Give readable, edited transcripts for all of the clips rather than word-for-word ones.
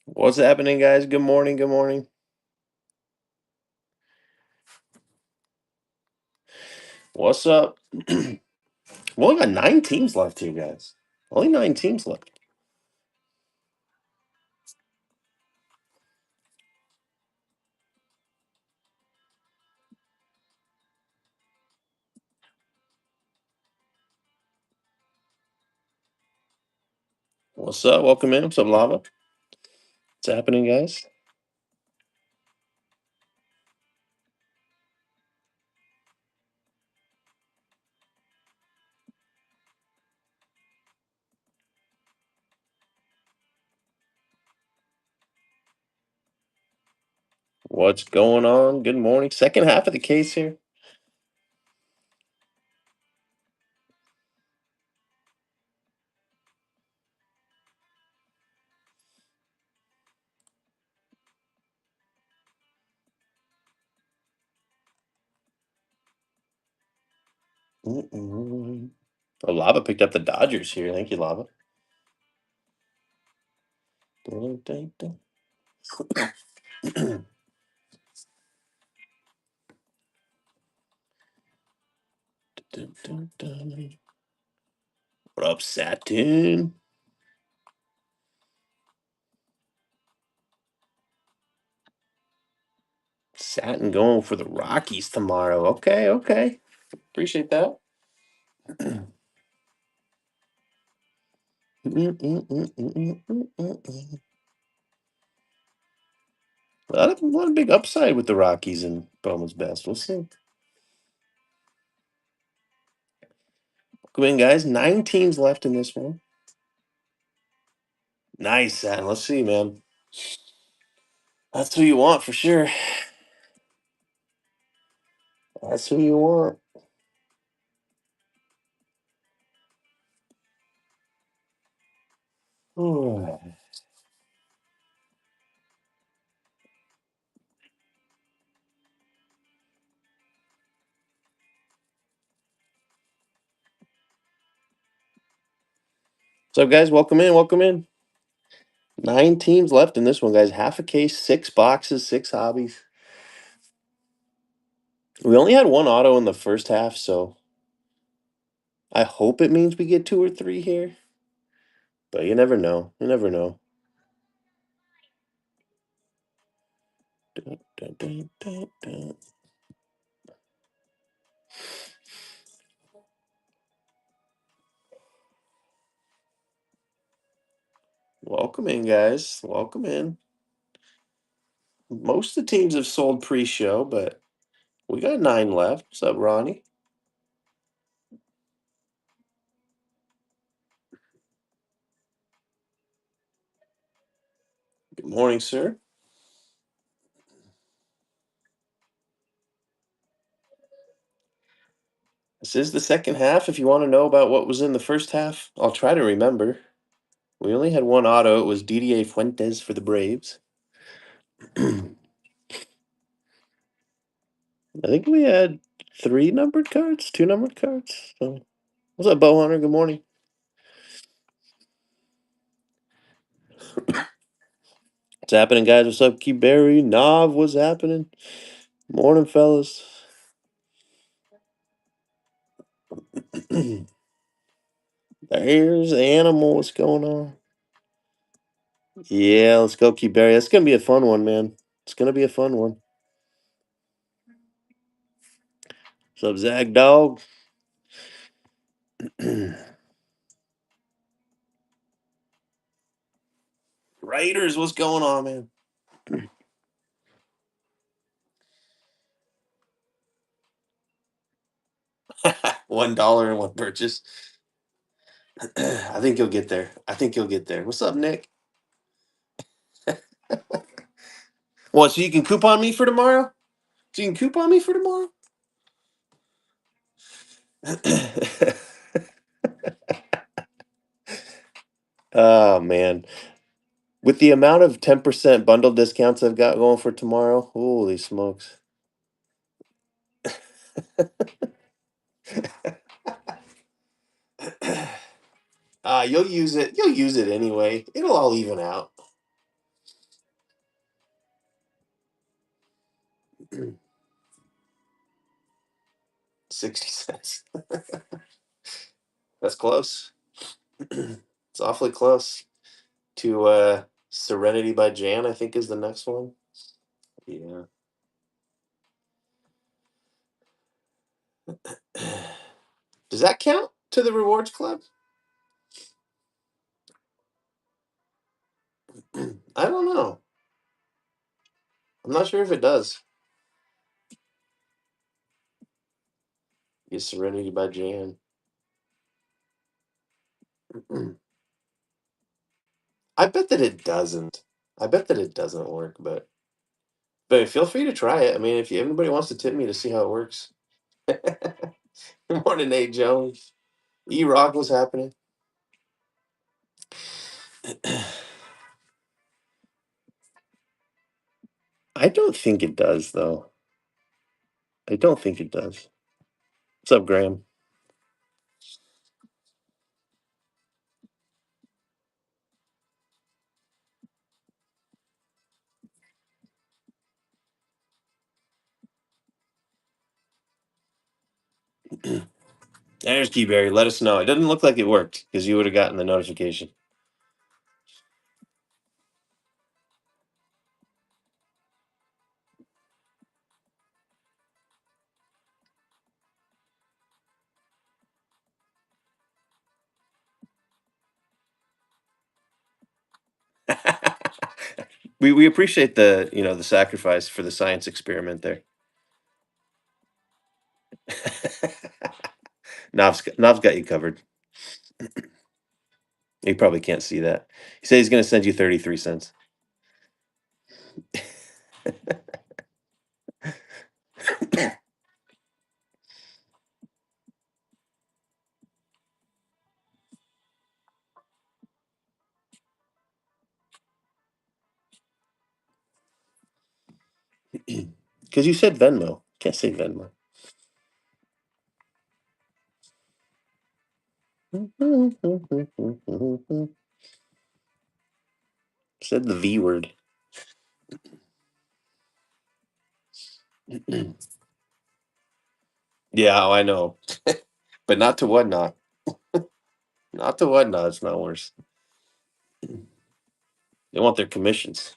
What's happening, guys? Good morning. Good morning. What's up? We only got 9 teams left here, guys. Only 9 teams left. What's up? Welcome in. What's up, Lava? What's happening, guys? What's going on? Good morning. Second half of the case here. Mm-mm. Oh, Lava picked up the Dodgers here. Thank you, Lava. Dun, dun, dun. Dun, dun, dun. What up, Saturn? Satin going for the Rockies tomorrow. Okay, okay. Appreciate that. A lot of big upside with the Rockies and Bowman's best. We'll see. Come in, guys. 9 teams left in this one. Nice, and let's see, man. That's who you want for sure. That's who you want. What's up, guys? Welcome in. Welcome in. 9 teams left in this one, guys. Half a case, 6 boxes, 6 hobbies. We only had one auto in the first half, so I hope it means we get 2 or 3 here. But you never know. You never know. Dun, dun, dun, dun, dun. Welcome in, guys. Welcome in. Most of the teams have sold pre-show, but we got 9 left. What's up, Ronnie? Good morning, sir. This is the second half. If you want to know about what was in the first half, I'll try to remember. We only had one auto. It was DDA Fuentes for the Braves. I think we had 3 numbered cards, 2 numbered cards. So, what's up, Bow Hunter? Good morning. What's happening, guys? What's up, Keyberry? Nav, what's happening? Morning, fellas. There's Animal. What's going on? Yeah, let's go, Keyberry. That's going to be a fun one, man. It's going to be a fun one. What's up, Zag Dog? Raiders, what's going on, man? $1 in one purchase. I think you'll get there. I think you'll get there. What's up, Nick? What? So you can coupon me for tomorrow? So you can coupon me for tomorrow? Oh man, with the amount of 10% bundle discounts I've got going for tomorrow, holy smokes! You'll use it. You'll use it anyway. It'll all even out. 60 cents. That's close. It's awfully close to Serenity by Jan, I think is the next one. Yeah. Does that count to the rewards club? I don't know. I'm not sure if it does. Get Serenity by Jan. I bet that it doesn't. I bet that it doesn't work, but feel free to try it. I mean, if anybody wants to tip me to see how it works. Morning, Nate Jones. E Rock was happening. I don't think it does, though. I don't think it does. What's up, Graham? There's Keyberry. Let us know. It doesn't look like it worked because you would have gotten the notification. We appreciate the sacrifice for the science experiment there. Nov's got you covered. He probably can't see that. He said he's going to send you 33 cents. Because you said Venmo. Can't say Venmo. Said the V word. Yeah, oh, I know. But not to whatnot. Not to whatnot. It's not worse. They want their commissions,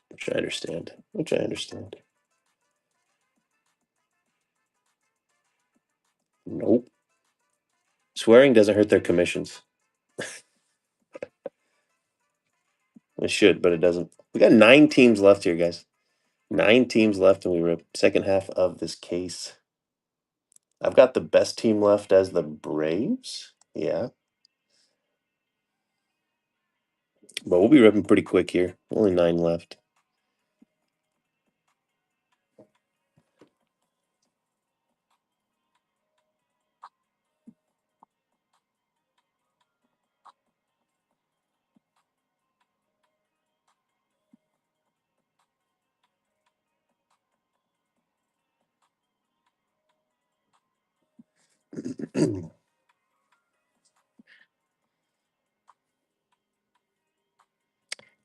which I understand. Which I understand. Nope. Swearing doesn't hurt their commissions. It should, but it doesn't. We got 9 teams left here, guys. 9 teams left, and we were second half of this case. I've got the best team left as the Braves. Yeah. But we'll be ripping pretty quick here. Only 9 left.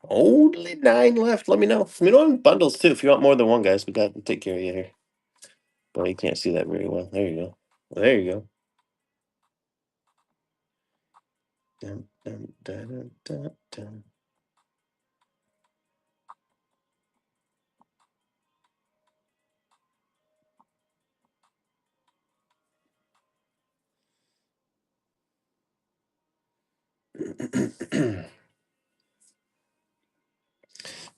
Only 9 left. Let me know. We know in bundles too. If you want more than one, guys, we got to take care of you here. But you can't see that very well. There you go. There you go. Dun, dun, dun, dun, dun, dun.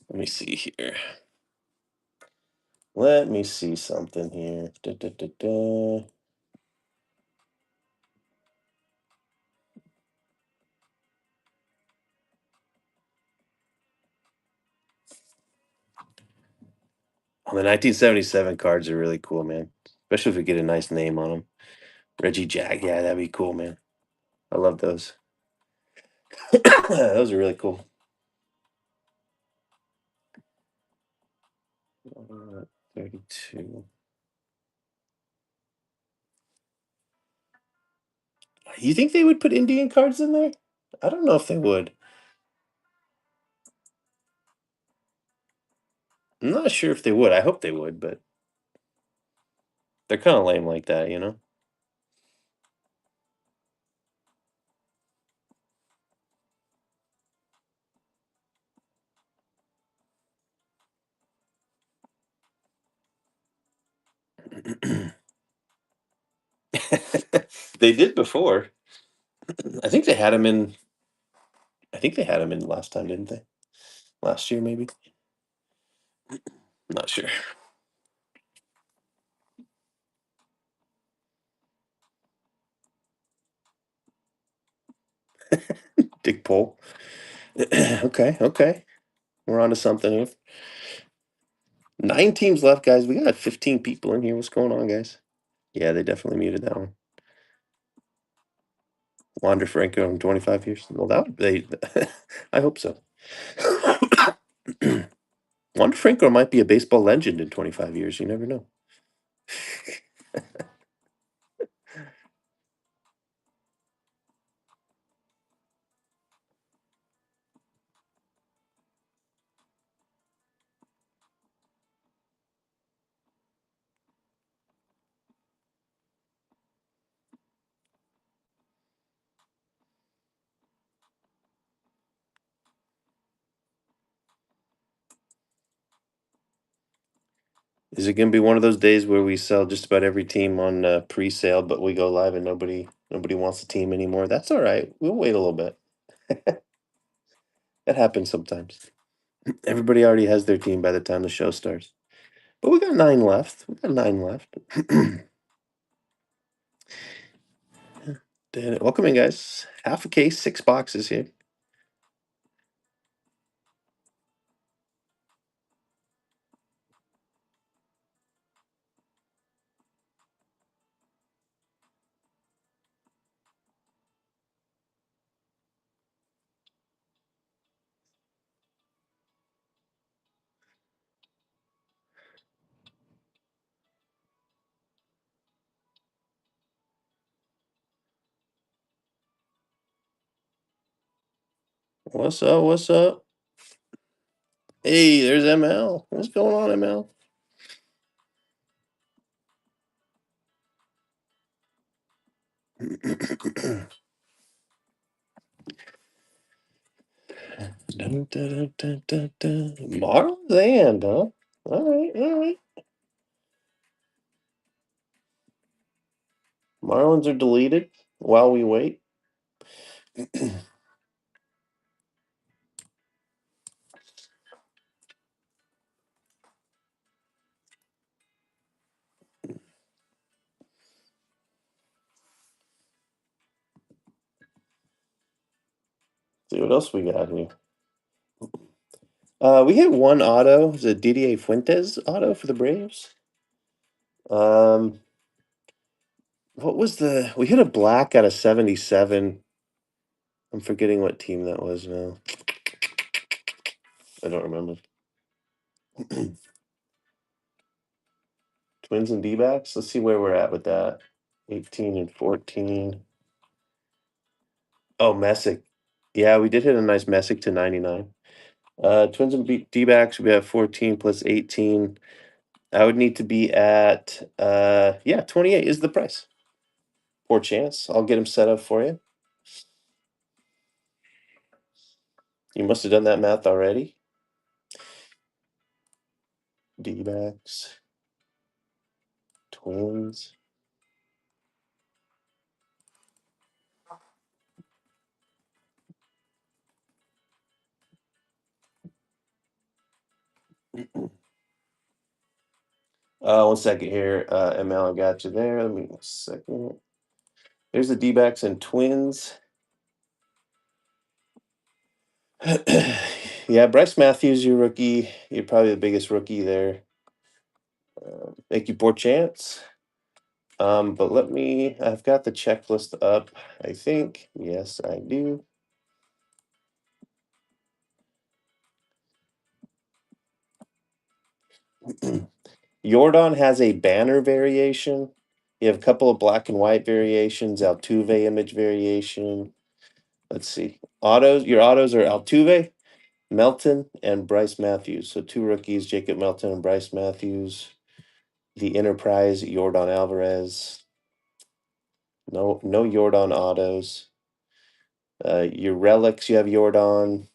Let me see here. Let me see something here. Da, da, da, da. Well, the 1977 cards are really cool, man. Especially if we get a nice name on them. Reggie Jack, yeah, that'd be cool, man. I love those. Those are really cool. 32. You think they would put Indian cards in there? I don't know if they would. I'm not sure if they would. I hope they would, but they're kind of lame like that, you know? They did before. I think they had him in. I think they had him in last time, didn't they? Last year, maybe. Not sure. Dick Pole. Okay, okay. We're on to something here. 9 teams left, guys. We got 15 people in here. What's going on, guys? Yeah, they definitely muted that one. Wander Franco in 25 years. Well, that would they. I hope so. Wander Franco might be a baseball legend in 25 years. You never know. Is it going to be one of those days where we sell just about every team on pre-sale, but we go live and nobody wants the team anymore? That's all right. We'll wait a little bit. That happens sometimes. Everybody already has their team by the time the show starts. But we got 9 left. We got 9 left. Welcome in, guys. Half a case, 6 boxes here. What's up? What's up? Hey, there's ML. What's going on, ML? Dun, dun, dun, dun, dun. Marlins and, huh? All right, all right. Marlins are deleted while we wait. See what else we got here. We hit one auto. It's a Didier Fuentes auto for the Braves. Um, what was the? We hit a black out of 77. I'm forgetting what team that was now. I don't remember. Twins and D-backs. Let's see where we're at with that. 18 and 14. Oh, Messick. Yeah, we did hit a nice Messick to 99. Twins and D-backs, we have 14 plus 18. I would need to be at yeah, 28 is the price. Poor chance. I'll get him set up for you. You must have done that math already. D-backs, Twins. One second here. ML, I got you there. Let me 1 second. There's the D-backs and Twins. Yeah, Bryce Matthews, your rookie. You're probably the biggest rookie there. Thank you, poor chance. But I've got the checklist up, I think. Yes, I do. Jordan has a banner variation. You have a couple of black and white variations, Altuve image variation. Let's see. Your autos are Altuve, Melton and Bryce Matthews. So two rookies, Jacob Melton and Bryce Matthews. The Enterprise, Jordan Alvarez. No Jordan autos. Your relics, you have Jordan,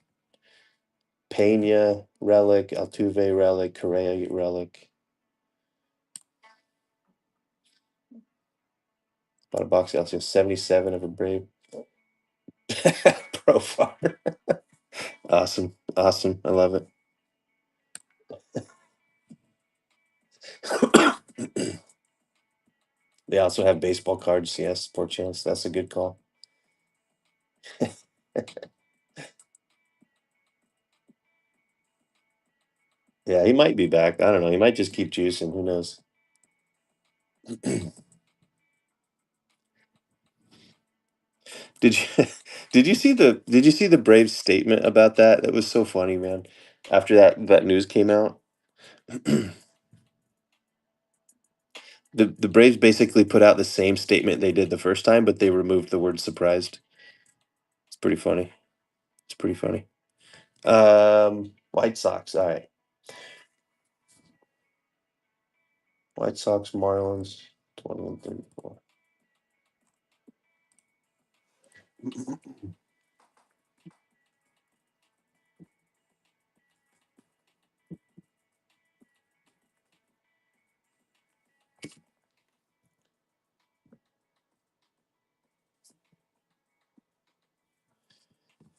Pena relic, Altuve relic, Correa relic. Bought a box also 77 of a Brave. Profile. Awesome. Awesome. I love it. They also have baseball cards. Yes, Sport Chance. That's a good call. Yeah, he might be back. I don't know. He might just keep juicing. Who knows? Did you did you see the Braves statement about that? That was so funny, man. After that news came out, the Braves basically put out the same statement they did the first time, but they removed the word surprised. It's pretty funny. It's pretty funny. White Sox. All right. White Sox, Marlins, 21-34.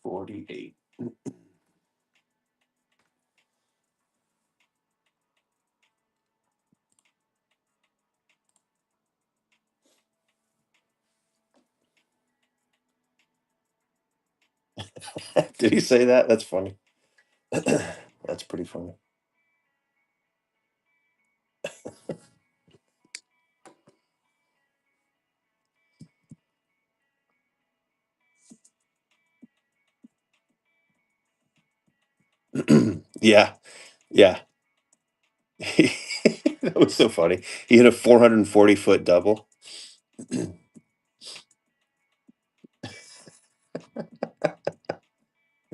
48. Did he say that? That's funny. That's pretty funny. Yeah, yeah. That was so funny. He hit a 440-foot double.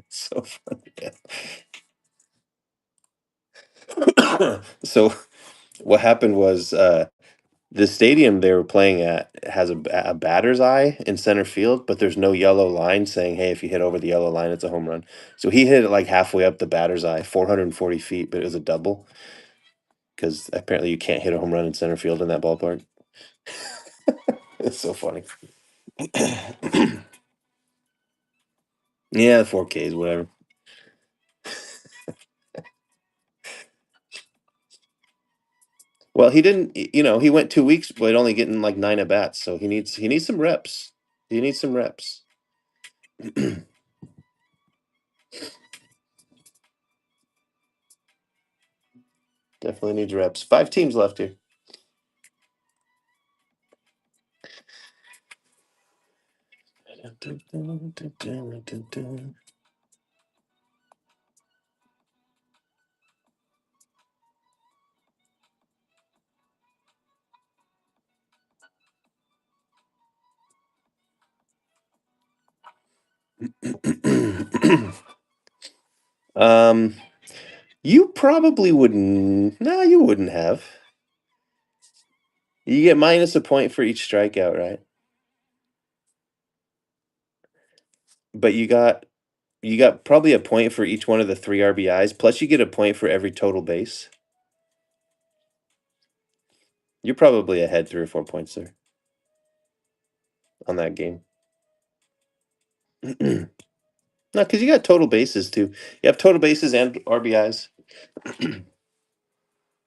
So funny. Yeah. So what happened was the stadium they were playing at has a batter's eye in center field, but there's no yellow line saying, "Hey, if you hit over the yellow line, it's a home run." So he hit it like halfway up the batter's eye, 440 feet, but it was a double because apparently you can't hit a home run in center field in that ballpark. It's so funny. Yeah, 4Ks, whatever. Well, he didn't. He went 2 weeks, but only getting like 9 at bats. So he needs some reps. He needs some reps. Definitely needs reps. 5 teams left here. um, you probably wouldn't. No, you wouldn't have. You get minus a point for each strikeout, right? But you got probably a point for each one of the three RBIs. Plus, you get a point for every total base. You're probably ahead 3 or 4 points there on that game. No, because you got total bases too. You have total bases and RBIs.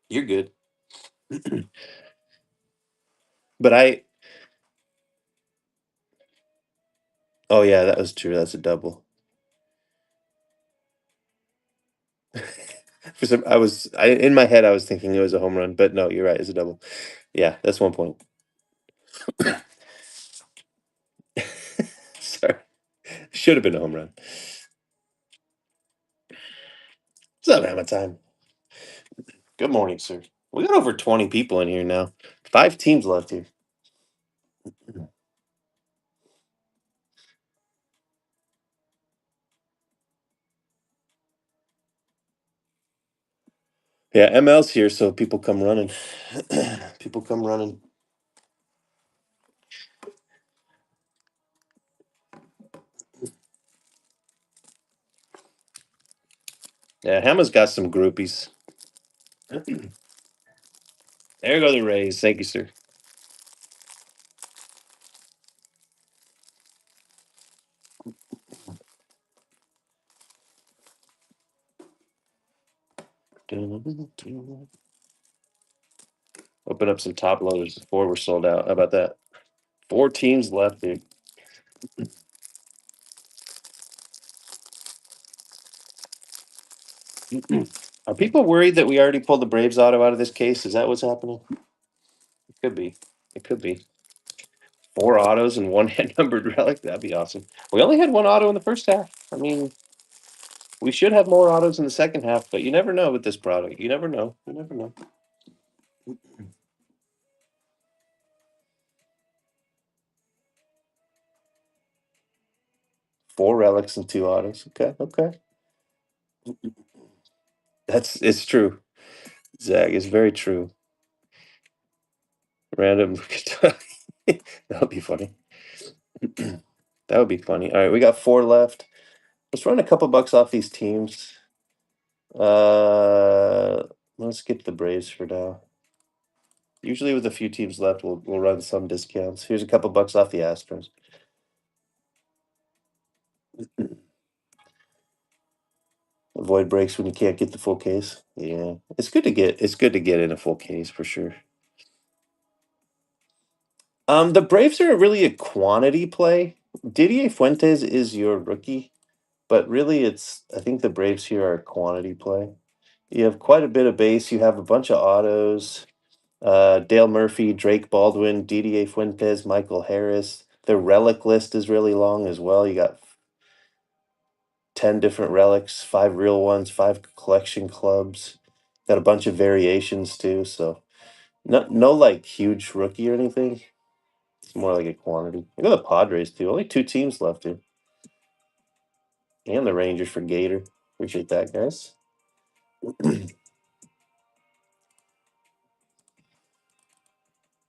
You're good. But oh yeah, that was true. That's a double. In my head I was thinking it was a home run, but no, you're right. It's a double. Yeah, that's 1 point. Sorry, should have been a home run. It's not Hammer time. Good morning, sir. We got over 20 people in here now. 5 teams left here. Yeah, ML's here, so people come running. People come running. Yeah, Hammer's got some groupies. There go the Rays. Thank you, sir. Open up some top loaders before we're sold out. How about that? 4 teams left, dude. Are people worried that we already pulled the Braves auto out of this case? Is that what's happening? It could be. It could be. 4 autos and 1 hand numbered relic. That'd be awesome. We only had 1 auto in the first half. I mean, we should have more autos in the second half, but you never know with this product. You never know. You never know. 4 relics and 2 autos. Okay, okay. It's true. Zach, it's very true. Random. That would be funny. That would be funny. All right, we got 4 left. Let's run a couple bucks off these teams. Uh, let's skip the Braves for now. Usually, with a few teams left, we'll run some discounts. Here's a couple bucks off the Astros. Avoid breaks when you can't get the full case. Yeah, it's good to get in a full case for sure. The Braves are really a quantity play. Didier Fuentes is your rookie, but really, I think the Braves here are a quantity play. You have quite a bit of base. You have a bunch of autos. Dale Murphy, Drake Baldwin, Didier Fuentes, Michael Harris. The relic list is really long as well. You got 10 different relics, 5 real ones, 5 collection clubs. Got a bunch of variations too. So no like huge rookie or anything. It's more like a quantity. Look at the Padres too. Only 2 teams left here. And the Rangers for Gator. Appreciate that, guys.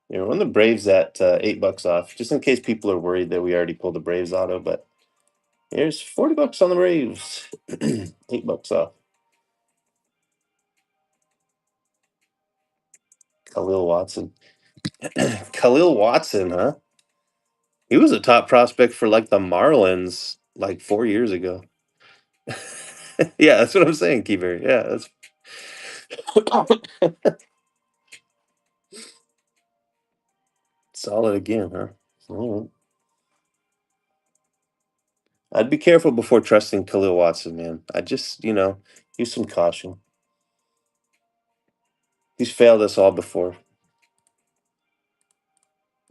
Run the Braves at $8 off, just in case people are worried that we already pulled the Braves auto. But here's $40 on the Braves. $8 off. Khalil Watson. Khalil Watson, huh? He was a top prospect for like the Marlins like 4 years ago. Yeah, that's what I'm saying, Keyberry. Yeah, that's solid again, huh? All right. I'd be careful before trusting Khalil Watson, man. I just, use some caution. He's failed us all before.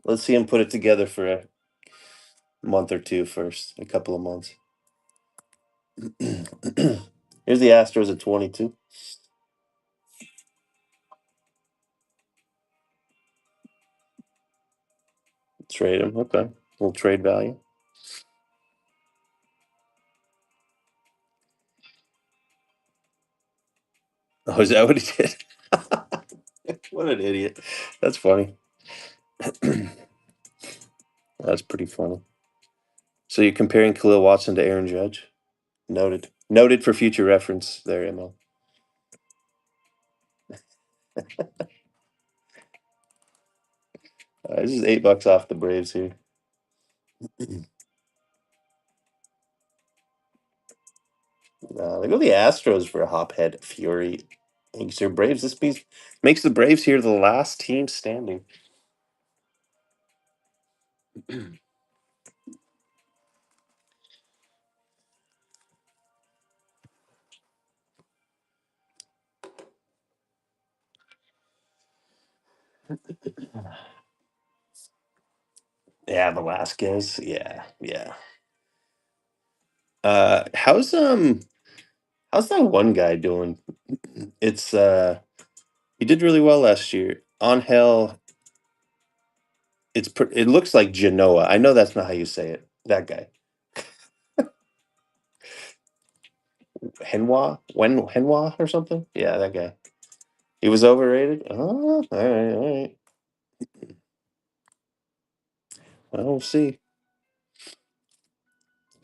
Let's see him put it together for a month or two first, a couple of months. Here's the Astros at 22. Trade him. Okay. Little trade value. Oh, is that what he did? What an idiot. That's funny. That's pretty funny. So you're comparing Khalil Watson to Aaron Judge? Noted. Noted for future reference there, ML. This is $8 off the Braves here. They go the Astros for a hophead Fury. Thanks, your Braves. Makes the Braves here the last team standing. Yeah, Velasquez. Yeah, yeah. How's that one guy doing? It's he did really well last year. On hell, it looks like Genoa. I know that's not how you say it. That guy. Henwa? Henwa or something? Yeah, that guy. He was overrated? Oh, all right, all right. Well, we'll see.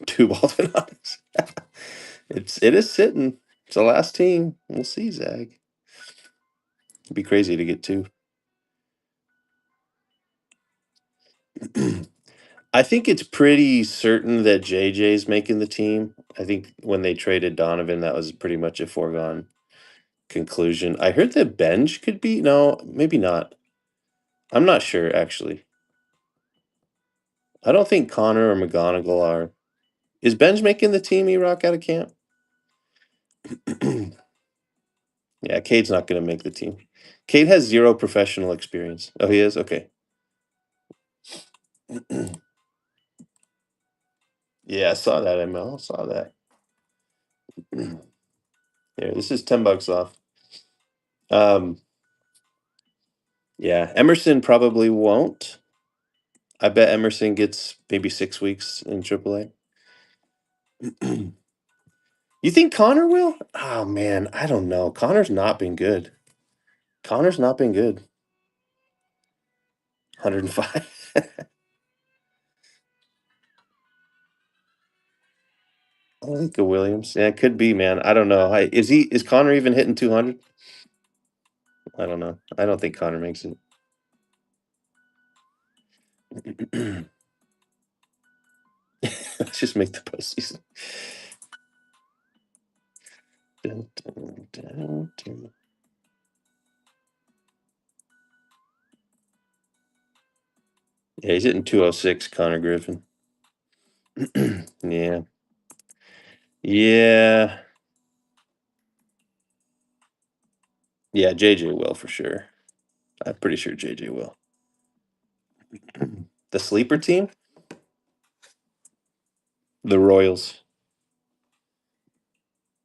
Two Baldonados. It is sitting. It's the last team. We'll see, Zach. It'd be crazy to get two. I think it's pretty certain that JJ's making the team. I think when they traded Donovan, that was pretty much a foregone conclusion. I heard that Benj could be. No, maybe not. I'm not sure, actually. I don't think Connor or McGonigal are. Is Benj making the team, E-Rock, out of camp? Yeah, Cade's not going to make the team. Cade has zero professional experience. Oh, he is? Okay. Yeah, I saw that, ML. I saw that. Here, this is $10 off. Um, yeah, Emerson probably won't. I bet Emerson gets maybe 6 weeks in AAA. You think Connor will? Oh man, I don't know. Connor's not been good. Connor's not been good. 105. I think the Williams. Yeah, it could be, man. I don't know. Is Connor even hitting 200? I don't know. I don't think Connor makes it. Let's just make the postseason. Dun, dun, dun, dun. Yeah, he's hitting 206, Connor Griffin. Yeah. Yeah. Yeah, JJ will for sure. I'm pretty sure JJ will. The sleeper team? The Royals.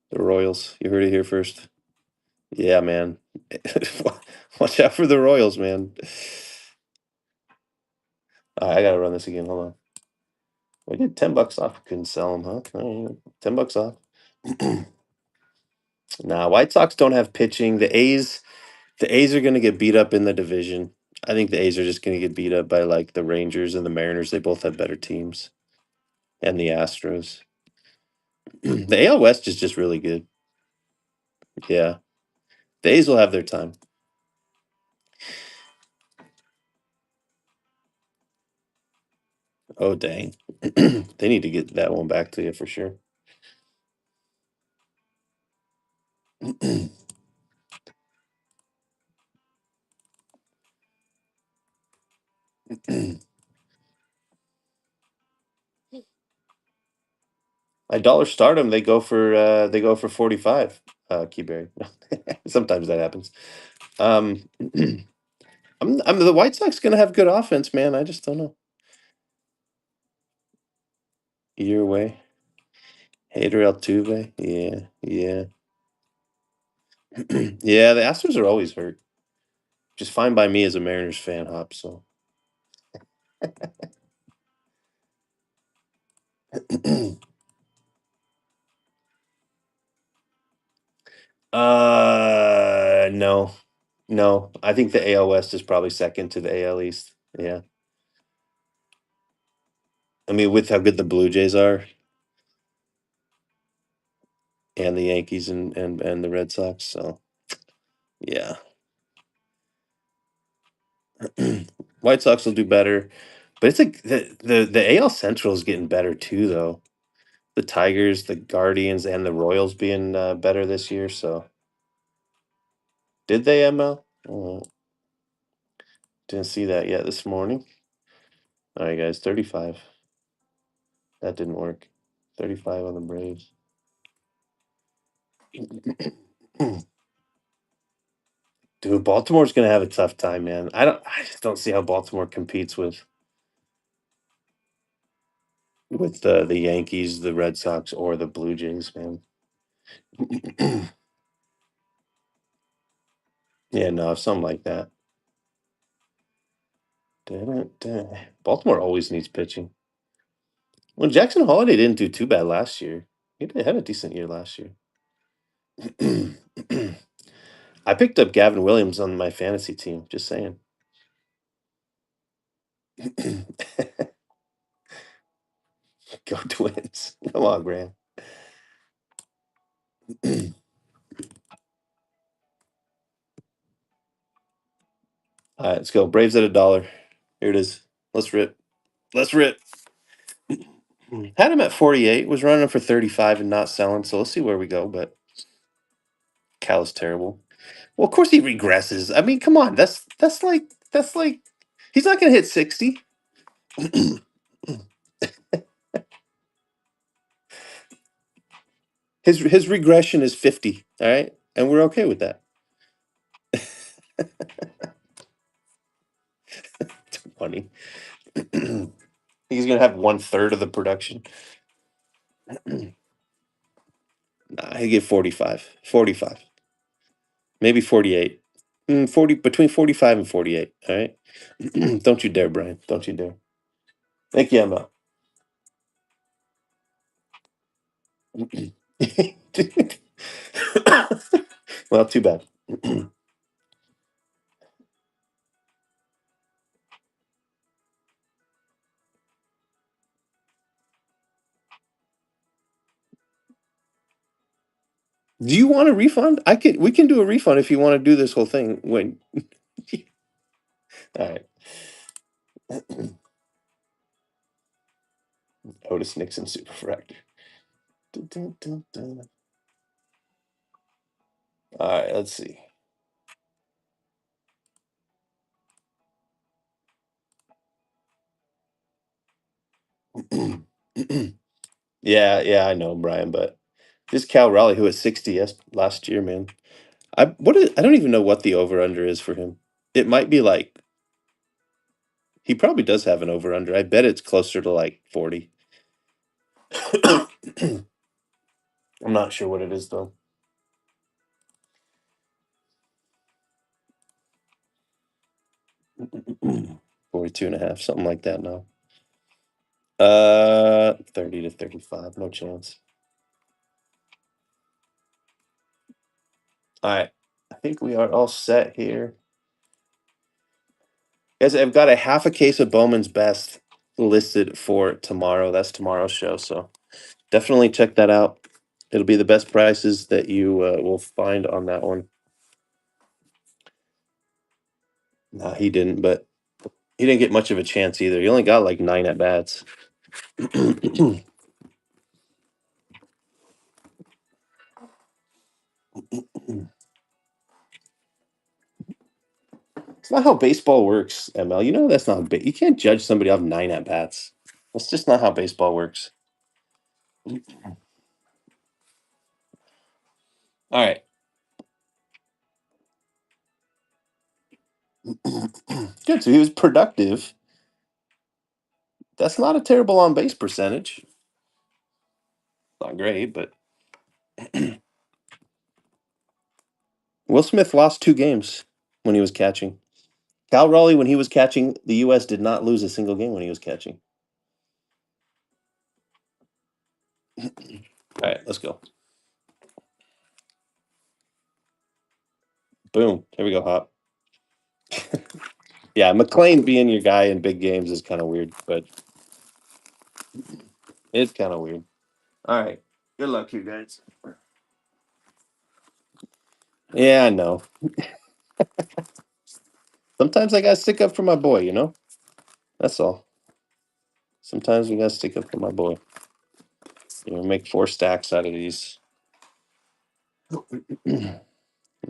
The Royals. You heard it here first. Yeah, man. Watch out for the Royals, man. I gotta run this again. Hold on. We did $10 off. Couldn't sell them, huh? All right, $10 off. Nah, White Sox don't have pitching. The A's are gonna get beat up in the division. I think the A's are just gonna get beat up by like the Rangers and the Mariners. They both have better teams. And the Astros. The AL West is just really good. Yeah. The A's will have their time. Oh dang. They need to get that one back to you for sure. I dollar start them. They go for 45. Keyberry. Sometimes that happens. Um, I'm the White Sox gonna have good offense, man. I just don't know. Either way, Hader Altuve. Yeah, yeah, yeah. The Astros are always hurt. Just fine by me as a Mariners fan, Hop. So, no, no. I think the AL West is probably second to the AL East. Yeah. I mean, with how good the Blue Jays are and the Yankees and the Red Sox, so yeah. White Sox will do better, but it's like the AL Central is getting better too, though. The Tigers, the Guardians, and the Royals being better this year. So did they, ML? Oh, didn't see that yet this morning. All right, guys, 35. That didn't work. 35 on the Braves. Dude, Baltimore's gonna have a tough time, man. I just don't see how Baltimore competes with the Yankees, the Red Sox, or the Blue Jays, man. Yeah, no, something like that. Baltimore always needs pitching. Well, Jackson Holiday didn't do too bad last year. He had a decent year last year. I picked up Gavin Williams on my fantasy team. Just saying. Go Twins! Come on, Graham. All right, let's go. Braves at $1. Here it is. Let's rip. Let's rip. Had him at 48. Was running for 35 and not selling. So let's see where we go. But Cal is terrible. Well, of course he regresses. I mean, come on. That's like he's not going to hit 60. His regression is 50. All right, and we're okay with that. 20. He's going to have 1/3 of the production. Nah, he get 45. 45. Maybe 48. 40 between 45 and 48. All right. Don't you dare, Brian. Don't you dare. Thank you, Emma. Well, too bad. Do you want a refund? We can do a refund if you want to do this whole thing when all right. Otis Nixon Superfractor. Dun, dun, dun, dun. All right, let's see. Yeah, I know, Brian, but this Cal Raleigh who was 60 last year, man. I don't even know what the over under is for him. It might be like he probably does have an over under. I bet it's closer to like 40. I'm not sure what it is though. 42.5, something like that now. 30 to 35, no chance. All right. I think we are all set here. Guys, I've got a half a case of Bowman's Best listed for tomorrow. That's tomorrow's show. So definitely check that out. It'll be the best prices that you will find on that one. No, he didn't, but he didn't get much of a chance either. He only got like 9 at bats. It's not how baseball works, ML. You know that's not. You can't judge somebody off 9 at bats. That's just not how baseball works. All right. Good. So he was productive. That's not a terrible on base percentage. Not great, but Will Smith lost 2 games when he was catching. Cal Raleigh, when he was catching, the U.S. did not lose a single game when he was catching. All right, let's go. Boom. Here we go, Hop. Yeah, McLean being your guy in big games is kind of weird, but it's kind of weird. All right. Good luck, you guys. Yeah, I know. Sometimes I got to stick up for my boy, you know? That's all. Sometimes we got to stick up for my boy. Make 4 stacks out of these. You can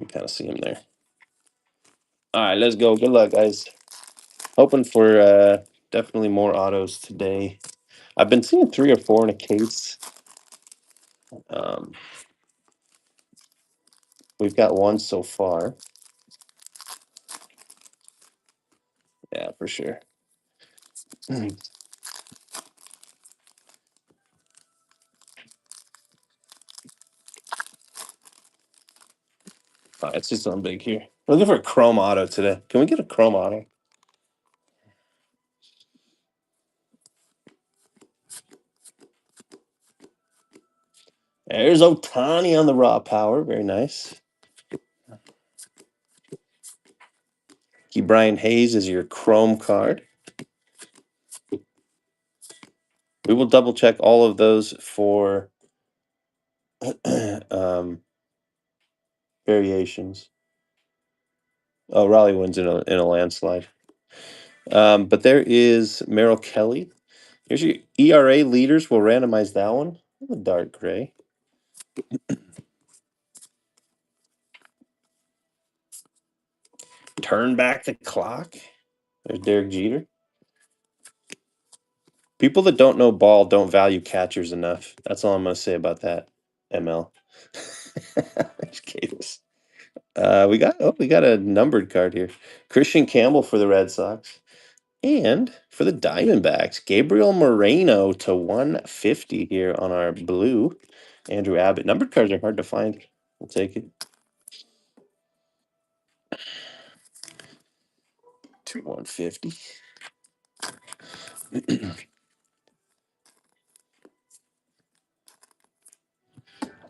kind of see him there. All right, let's go. Good luck, guys. Hoping for definitely more autos today. I've been seeing 3 or 4 in a case. Um, we've got 1 so far. Yeah, for sure. All right, let's do something big here. We're looking for a chrome auto today. Can we get a chrome auto? There's Otani on the raw power. Very nice. Brian Hayes is your Chrome card. We will double check all of those for variations. Oh, Raleigh wins in a landslide. But there is Merrill Kelly. Here's your ERA leaders. We'll randomize that one. The dark gray. Turn back the clock. There's Derek Jeter. People that don't know ball don't value catchers enough. That's all I'm going to say about that. ML. There's we got a numbered card here. Christian Campbell for the Red Sox. And for the Diamondbacks, Gabriel Moreno to 150 here on our blue. Andrew Abbott. Numbered cards are hard to find. We'll take it. To 150.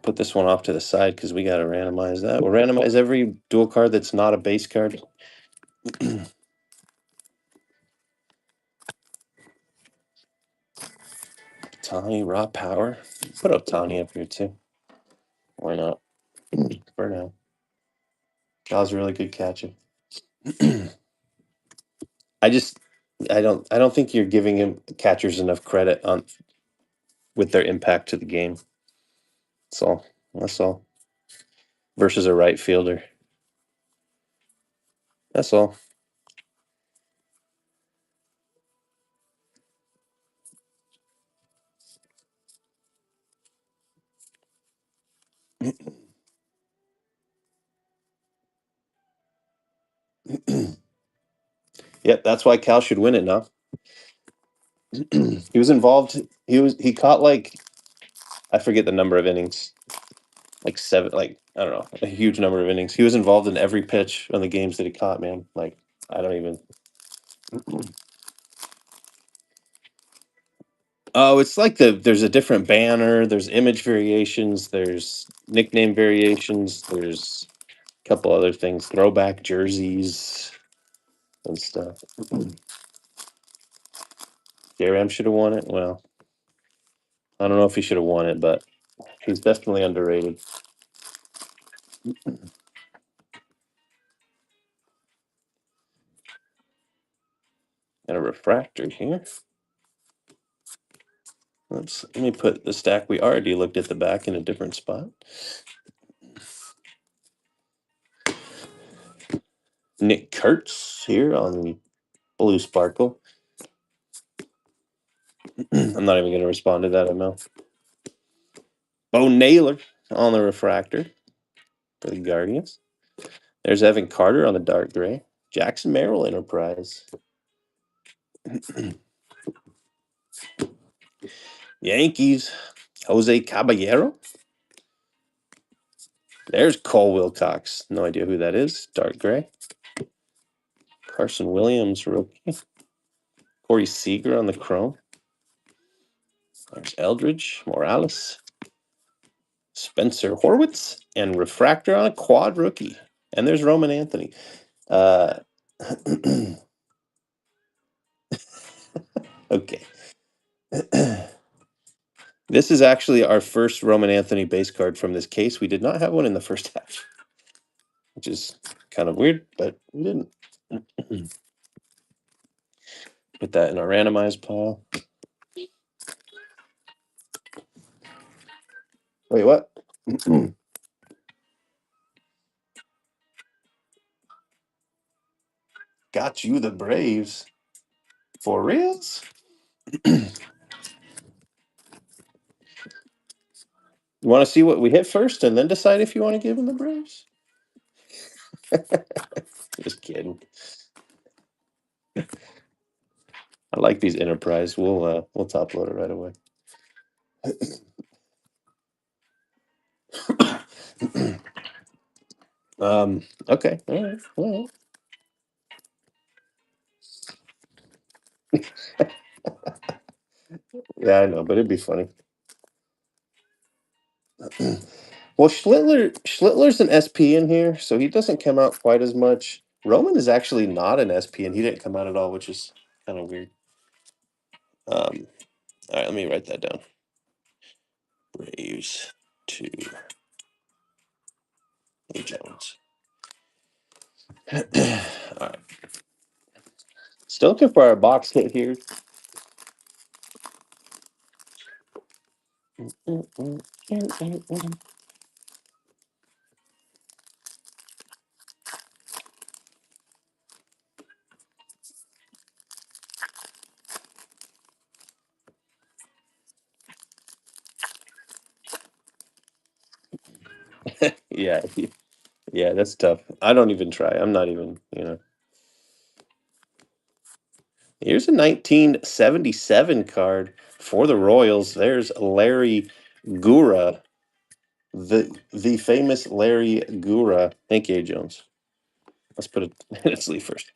Put this one off to the side because we got to randomize that. We'll randomize every dual card that's not a base card. Tani, raw power. Put Otani up here too. Why not? For now. That was a really good catching. I don't think you're giving him catchers enough credit on with their impact to the game. That's all. Versus a right fielder. That's all. Yep, that's why Cal should win it now. He was involved. He caught like, I forget the number of innings. Like 7, like, I don't know, a huge number of innings. He was involved in every pitch on the games that he caught, man. Like, I don't even. Oh, it's like there's a different banner, there's image variations, there's nickname variations, there's a couple other things, throwback jerseys and stuff. JRM should have won it. Well, I don't know if he should have won it, but he's definitely underrated. And a refractor here. Let me put the stack we already looked at the back in a different spot. Nick Kurtz here on the Blue Sparkle. I'm not even going to respond to that, ML. Bo Naylor on the refractor for the Guardians. There's Evan Carter on the dark gray. Jackson Merrill Enterprise. Yankees. Jose Caballero. There's Cole Wilcox. No idea who that is. Dark gray. Carson Williams, rookie. Corey Seager on the chrome. There's Eldridge Morales. Spencer Horwitz. And refractor on a quad rookie. And there's Roman Anthony. Okay. This is actually our first Roman Anthony base card from this case. We did not have one in the first half, which is kind of weird, but we didn't. Put that in our randomized pile. Wait, what? Got you the Braves. For reals? You want to see what we hit first and then decide if you want to give him the Braves? Just kidding. I like these Enterprise. We'll top load it right away. Okay. All right. Yeah, I know, but it'd be funny. Well, Schlittler's an SP in here, so he doesn't come out quite as much. Roman is actually not an SP, and he didn't come out at all, which is kind of weird. All right, let me write that down. Braves to A. Jones. All right. Still looking for our box hit here. Yeah, yeah, that's tough. I don't even try. I'm not even, Here's a 1977 card for the Royals. There's Larry Gura, the famous Larry Gura. Thank you, Jones. Let's put it. Let's leave first.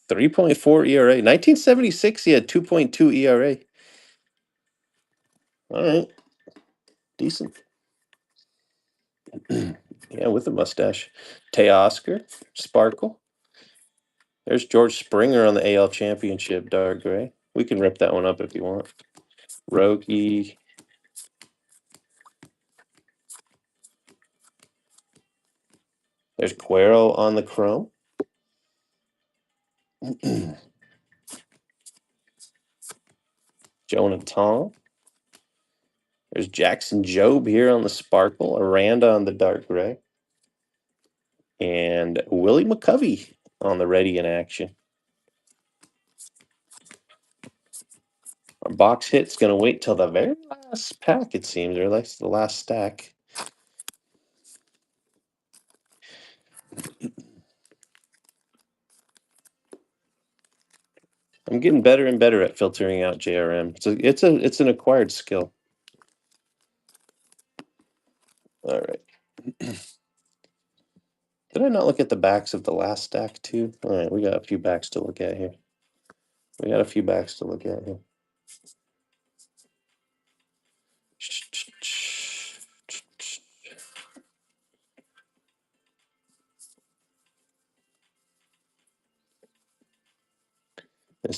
3.4 ERA. 1976, he had 2.2 ERA. All right, decent. Yeah, with a mustache. Teoscar, Sparkle. There's George Springer on the AL Championship, dark gray. We can rip that one up if you want. Rogie. There's Cuero on the chrome. Jonah Tong. There's Jackson Jobe here on the Sparkle. Aranda on the dark gray. And Willie McCovey on the ready in action. Our box hit's going to wait till the very last pack, it seems, or at least the last stack. I'm getting better and better at filtering out JRM. It's an acquired skill. All right. Did I not look at the backs of the last stack too? All right, we got a few backs to look at here.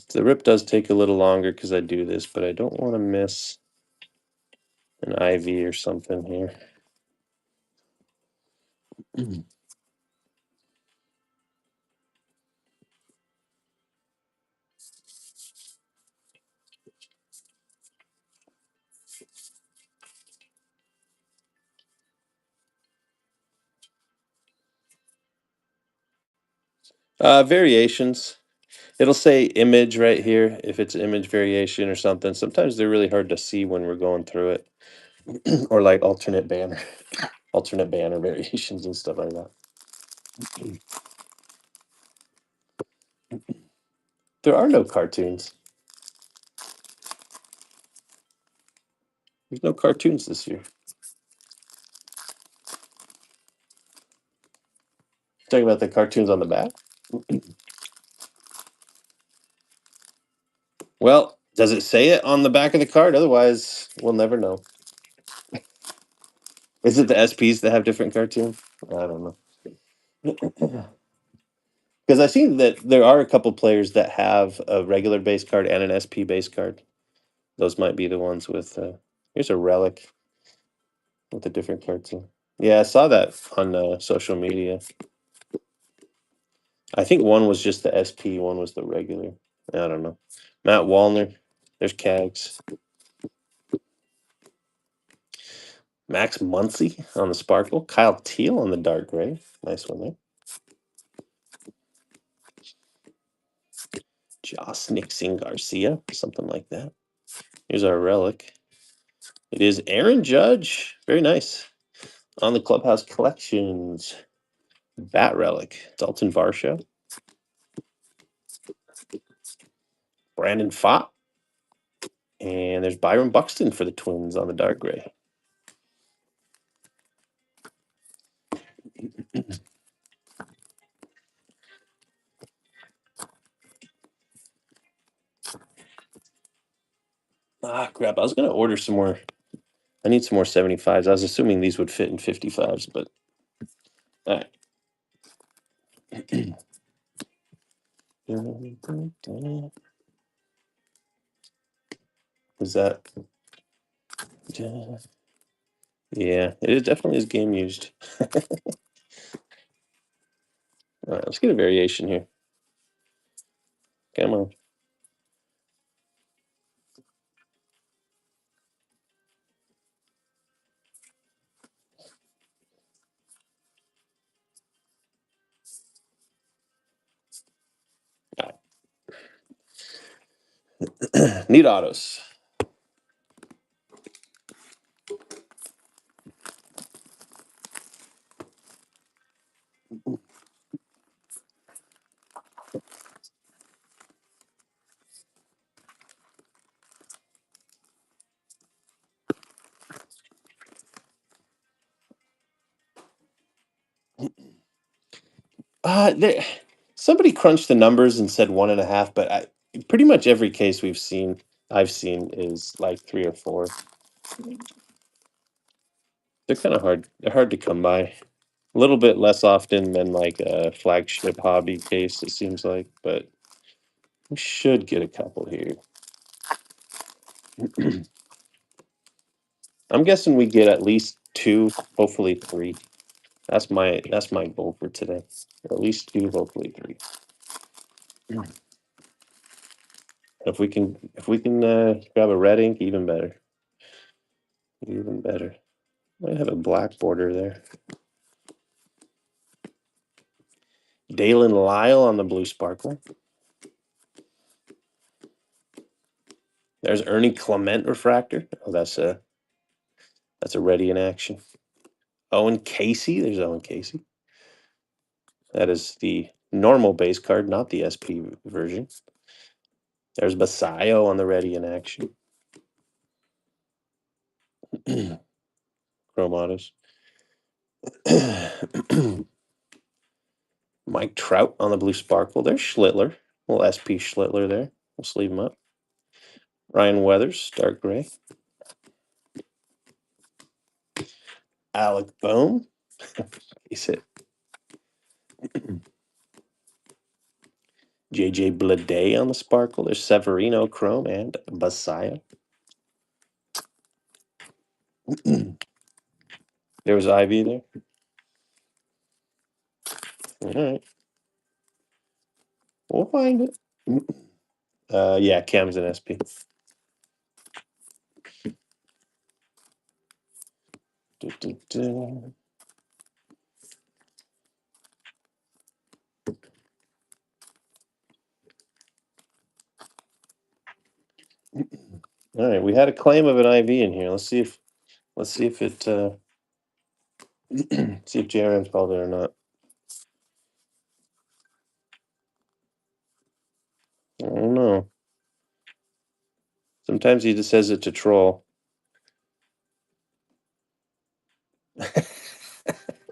The rip does take a little longer because I do this, but I don't want to miss an IV or something here. Variations. It'll say image right here if it's image variation or something. Sometimes they're really hard to see when we're going through it. Or like alternate banner variations and stuff like that. There are no cartoons. There's no cartoons this year. Talking about the cartoons on the back. Well, does it say it on the back of the card? Otherwise, we'll never know. Is it the SPs that have different cartoons? I don't know. Because I've seen that there are a couple players that have a regular base card and an SP base card. Those might be the ones with. Here's a relic with a different cartoon. Yeah, I saw that on social media. I think one was just the SP, one was the regular. I don't know. Matt Wallner. There's Cags. Max Muncy on the Sparkle. Kyle Teal on the dark gray. Nice one there. Joss Nixon Garcia, something like that. Here's our relic. It is Aaron Judge. Very nice. On the Clubhouse Collections. Bat relic. Dalton Varsho. Brandon Pfaadt. And there's Byron Buxton for the Twins on the dark gray. Crap, I was gonna order some more. I need some more 75s. I was assuming these would fit in 55s, but all right. Was that? Yeah, it is definitely is game used. All right, let's get a variation here. Come on. All right. Need autos. There, somebody crunched the numbers and said 1.5, but pretty much every case I've seen is like 3 or 4. They're kind of hard. They're hard to come by. A little bit less often than like a flagship hobby case, it seems like, but we should get a couple here. I'm guessing we get at least 2, hopefully 3. That's my goal for today. At least 2, hopefully 3. If we can grab a red ink, even better. Even better. Might have a black border there. Dalen Lyle on the blue sparkle. There's Ernie Clement refractor. Oh, that's a ready in action. Owen Casey. There's Owen Casey. That is the normal base card, not the SP version. There's Basayo on the ready in action. Chrome autos. Mike Trout on the blue sparkle. There's Schlittler. Little SP Schlittler there. We'll sleeve him up. Ryan Weathers, dark gray. Alec Bohm. He's hit. JJ Bleday on the sparkle. There's Severino Chrome and Basayo. There was Ivy there. All right. We'll find it. Yeah, Cam's an SP. All right, we had a claim of an IV in here. Let's see if it see if JRM's called it or not. I don't know. Sometimes he just says it to troll.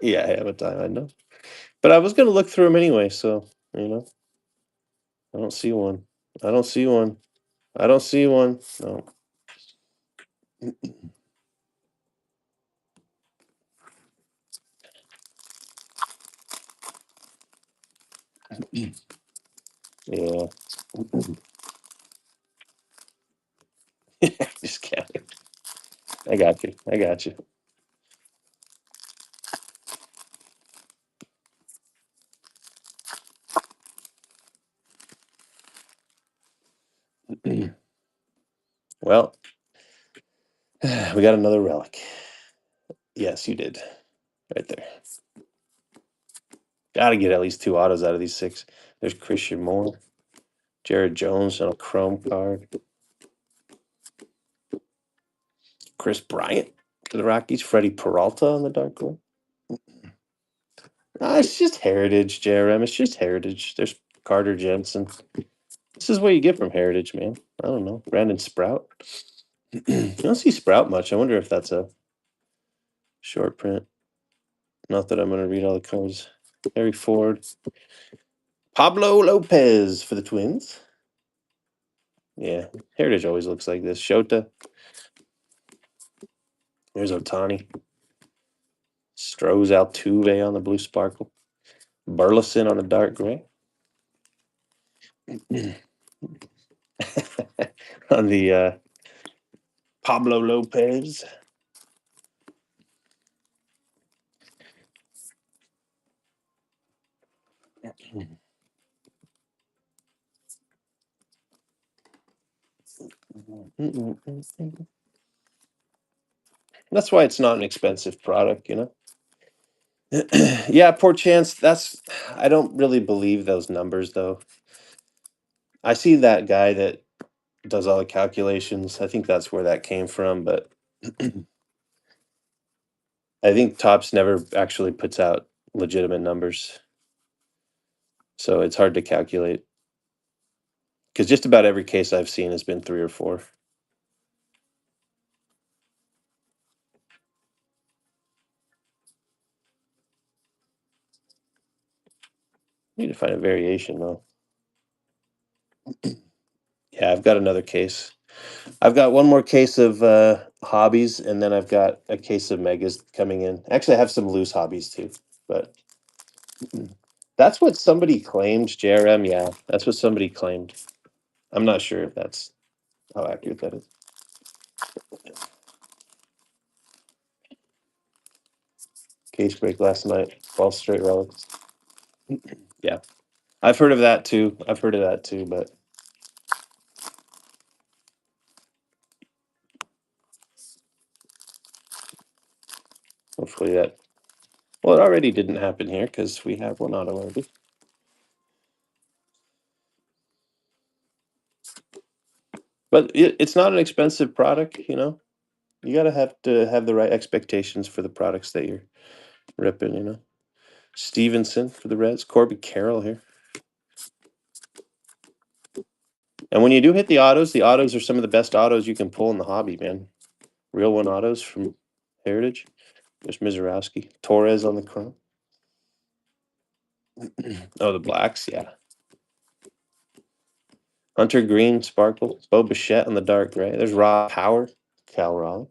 Yeah, I have a time, I know. But I was gonna look through them anyway, so I don't see one. I don't see one. I don't see one. No. Yeah. Just kidding. I got you. I got you. Well, we got another relic. Yes, you did. Right there. Gotta get at least 2 autos out of these 6. There's Christian Moore. Jared Jones on a chrome card. Chris Bryant to the Rockies. Freddie Peralta on the dark one. It's just heritage, JRM. It's just heritage. There's Carter Jensen. This is what you get from heritage, man. I don't know. Brandon Sprout. You don't see Sprout much. I wonder if that's a short print. Not that I'm going to read all the cards. Harry Ford. Pablo Lopez for the Twins. Yeah, Heritage always looks like this. Shota. There's Otani. Stroh's Altuve on the blue sparkle. Burleson on the dark gray. On the Pablo Lopez. That's why it's not an expensive product, you know. Yeah, poor chance. That's I don't really believe those numbers though. I see that guy that does all the calculations. I think that's where that came from, but I think Topps never actually puts out legitimate numbers. So it's hard to calculate because just about every case I've seen has been 3 or 4. Need to find a variation though. Yeah, I've got another case. I've got one more case of hobbies, and then I've got a case of megas coming in. Actually, I have some loose hobbies too, but that's what somebody claimed, JRM. Yeah, that's what somebody claimed. I'm not sure if that's how accurate that is. Case break last night, 12 straight relics. Yeah, I've heard of that too. I've heard of that too, but hopefully that. Well, it already didn't happen here because we have one auto already. But it's not an expensive product, you know. You gotta have to have the right expectations for the products that you're ripping, you know. Stevenson for the Reds. Corby Carroll here. And when you do hit the autos are some of the best autos you can pull in the hobby, man. Real one autos from Heritage. There's Mizorowski. Torres on the chrome. Oh, the blacks, yeah. Hunter Green, Sparkle. Bo Bichette on the dark gray. There's Rob Power. Cal Raleigh.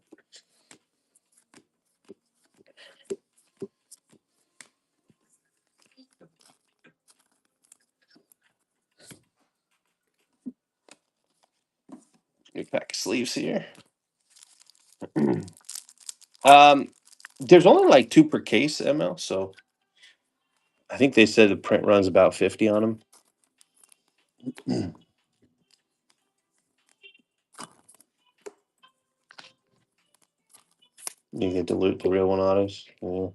New pack of sleeves here. um, there's only like 2 per case, ML, so I think they said the print runs about 50 on them. You can dilute the real one autos. Yeah.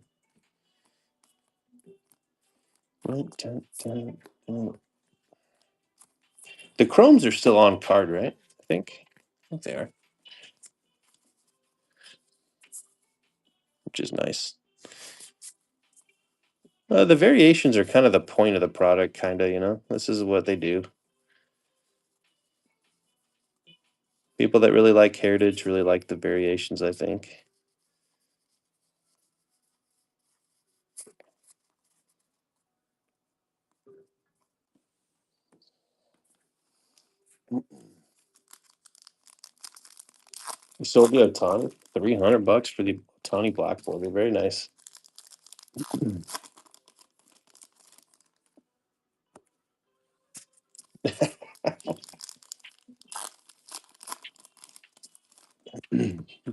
The chromes are still on card, right? I think they are, which is nice. The variations are kind of the point of the product, kind of, you know. This is what they do. People that really like Heritage really like the variations, I think. We sold the Otani, $300 for the Otani black border. Very nice.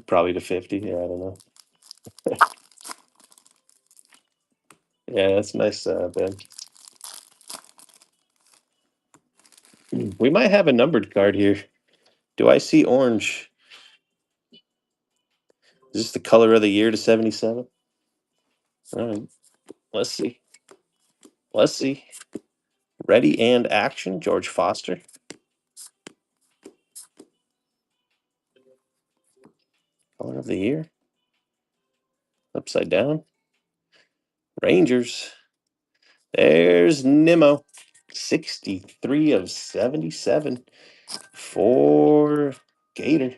Probably to 50. Yeah, I don't know. Yeah, that's nice, Ben. We might have a numbered card here. Do I see orange? Is this the color of the year to 77? All right, let's see. Let's see. Ready and action, George Foster. Color of the year. Upside down. Rangers. There's Nimmo. 63 of 77 for Gator.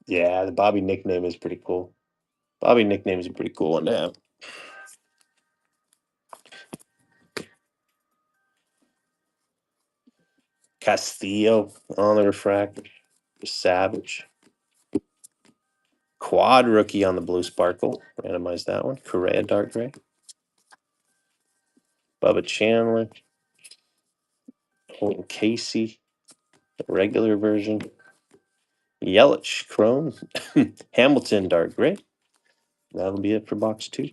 Yeah, the Bobby nickname is pretty cool. Bobby nickname is a pretty cool one to have. Castillo on the refractor. Savage. Quad rookie on the blue sparkle. Randomize that one. Correa dark gray. Bubba Chandler. Colton Casey. Regular version. Yelich chrome. Hamilton dark gray. That'll be it for box 2.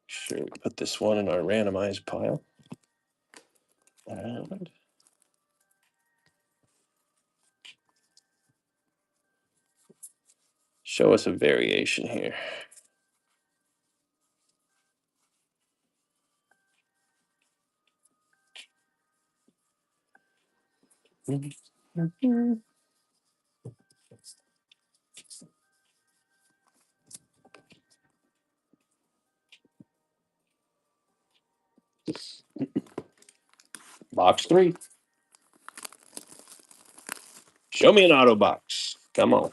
Sure, we put this one in our randomized pile. And show us a variation here. Box 3. Show me an auto box. Come on.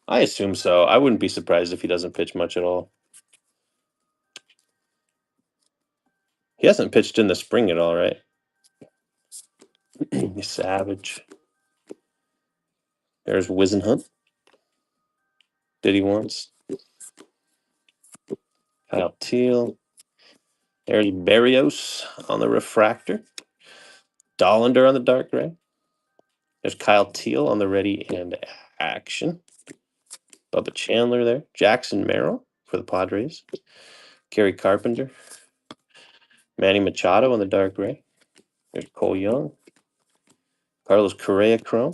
I assume so. I wouldn't be surprised if he doesn't pitch much at all. He hasn't pitched in the spring at all, right? He's savage. There's Wizenhunt. Did he once? Kyle Teal. There's Barrios on the refractor. Dollander on the dark gray. There's Kyle Teal on the ready and action. Bubba Chandler there. Jackson Merrill for the Padres. Kerry Carpenter. Manny Machado on the dark gray. There's Cole Young. Carlos Correa chrome.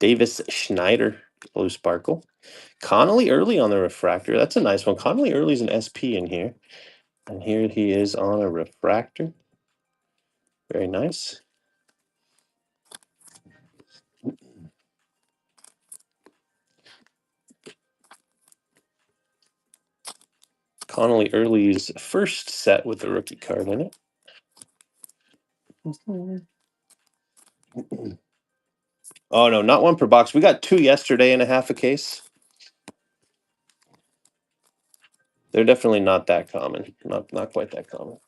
Davis Schneider blue sparkle. Connolly early on the refractor. That's a nice one. Connolly early's an SP in here. And here he is on a refractor. Very nice. Connolly early's first set with the rookie card in it. Oh, no, not one per box. We got 2 yesterday and a half a case. They're definitely not that common. Not quite that common.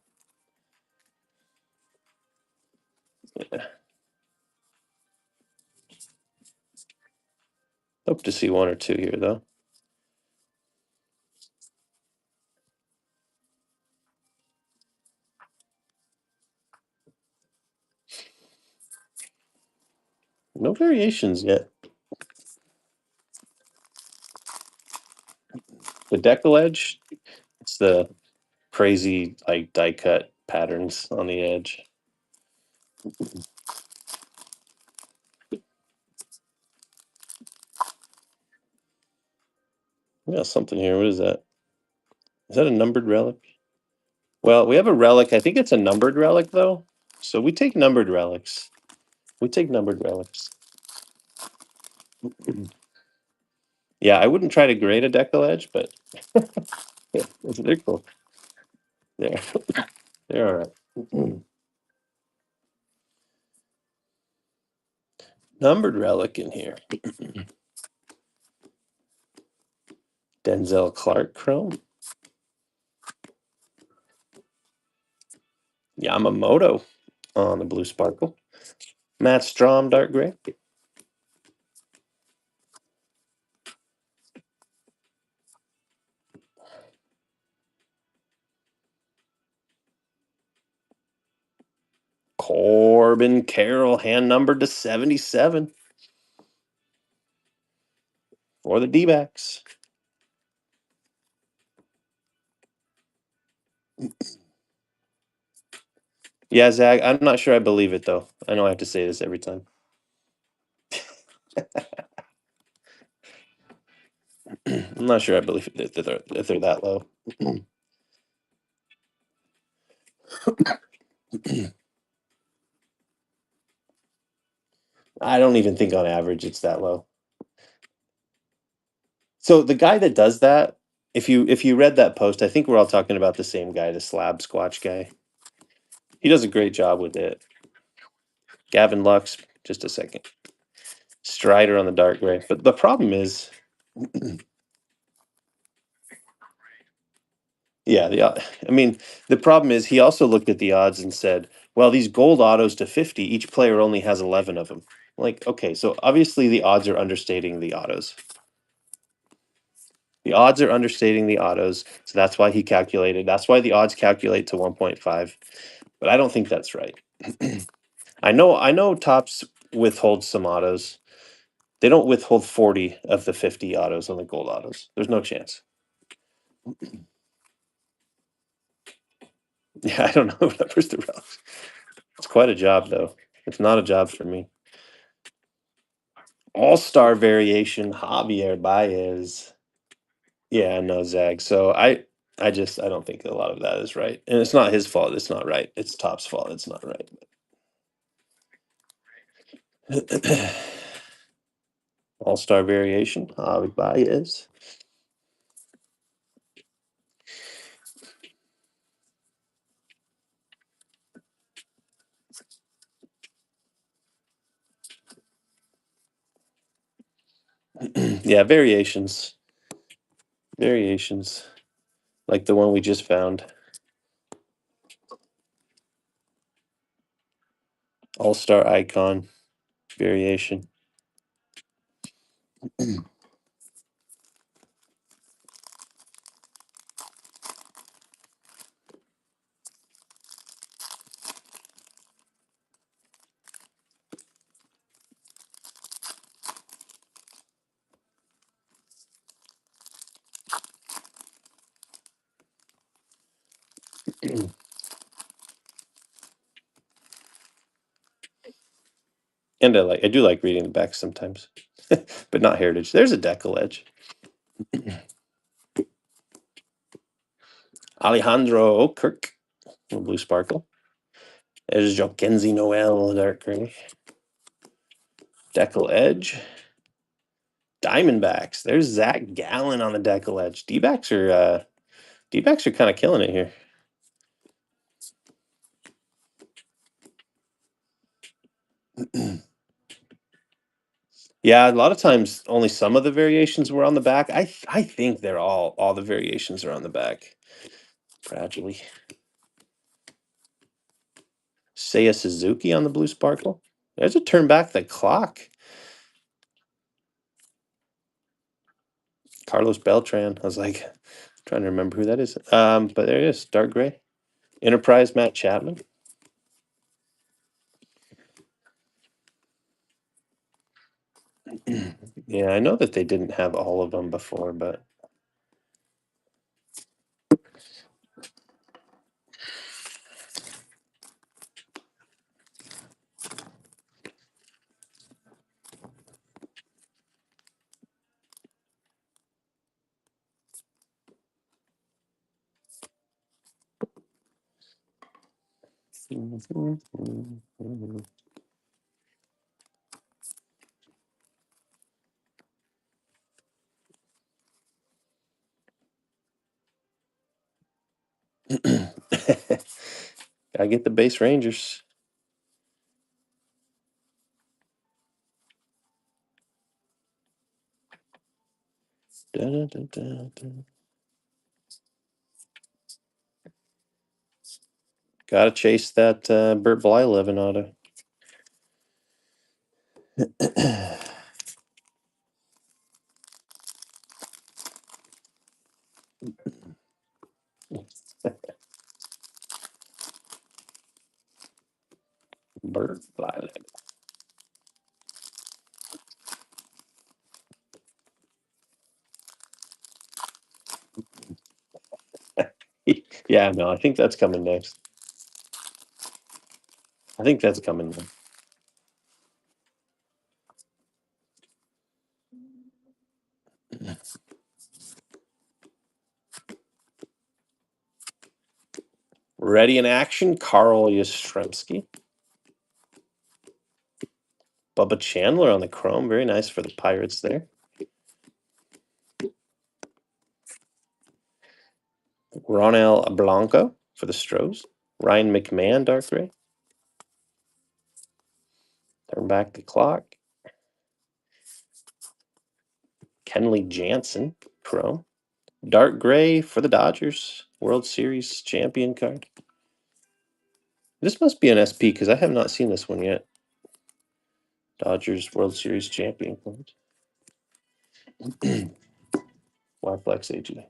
Yeah. Hope to see 1 or 2 here, though. No variations yet. The decal edge, it's the crazy like die cut patterns on the edge. We got something here. What is that? Is that a numbered relic? Well, we have a relic. I think it's a numbered relic, though. So we take numbered relics. We take numbered relics. Yeah, I wouldn't try to grade a decal edge, but yeah, they're cool. They're, they're all right. Numbered relic in here. Denzel Clark chrome. Yamamoto on the blue sparkle. Matt Strom dark gray. Corbin Carroll hand numbered to 77 for the D-backs. Yeah, Zach, I'm not sure I believe it though. I know I have to say this every time. I'm not sure I believe it if they're that low. I don't even think on average it's that low. So the guy that does that, if you read that post, I think we're all talking about the same guy, the slab squatch guy. He does a great job with it. Gavin Lux, just a second. Strider on the dark gray. But the problem is, yeah, I mean, the problem is he also looked at the odds and said, well, these gold autos to 50, each player only has 11 of them. Like, okay, so obviously the odds are understating the autos. The odds are understating the autos, so that's why he calculated. That's why the odds calculate to 1.5. But I don't think that's right. I know Tops withholds some autos. They don't withhold 40 of the 50 autos on the gold autos. There's no chance. Yeah, I don't know what numbers the relics. It's quite a job though. It's not a job for me. All-star variation, Javier Baez. Yeah, no Zag. So I don't think a lot of that is right. And it's not his fault. It's not right. It's Top's fault. It's not right. All-star variation, Javi Baez. Yeah, variations. Variations. Like the one we just found. All-star icon variation. And I do like reading the back sometimes. But not heritage. There's a decal edge. Alejandro Kirk, blue sparkle. There's Jokenzie Noel, dark gray. Decal edge. Diamondbacks. There's Zach Gallen on the decal edge. D-backs are kind of killing it here. Yeah, a lot of times only some of the variations were on the back. I think they're all the variations are on the back. Gradually. Seiya Suzuki on the blue sparkle. There's a turn back the clock. Carlos Beltran. I was like trying to remember who that is. But there it is, dark gray. Enterprise Matt Chapman. Yeah, I know that they didn't have all of them before, but gotta get the base Rangers. Dun, dun, dun, dun. Gotta chase that Burt Blyleven auto. Burt Blyleven. Yeah, no, I think that's coming next. I think that's coming. Ready in action, Carl Yastrzemski. Bubba Chandler on the chrome. Very nice for the Pirates there. Ronel Blanco for the Stros. Ryan McMahon, dark gray. Turn back the clock. Kenley Jansen, chrome. Dark gray for the Dodgers. World Series champion card. This must be an SP because I have not seen this one yet. Dodgers World Series champion card. Why flex AG?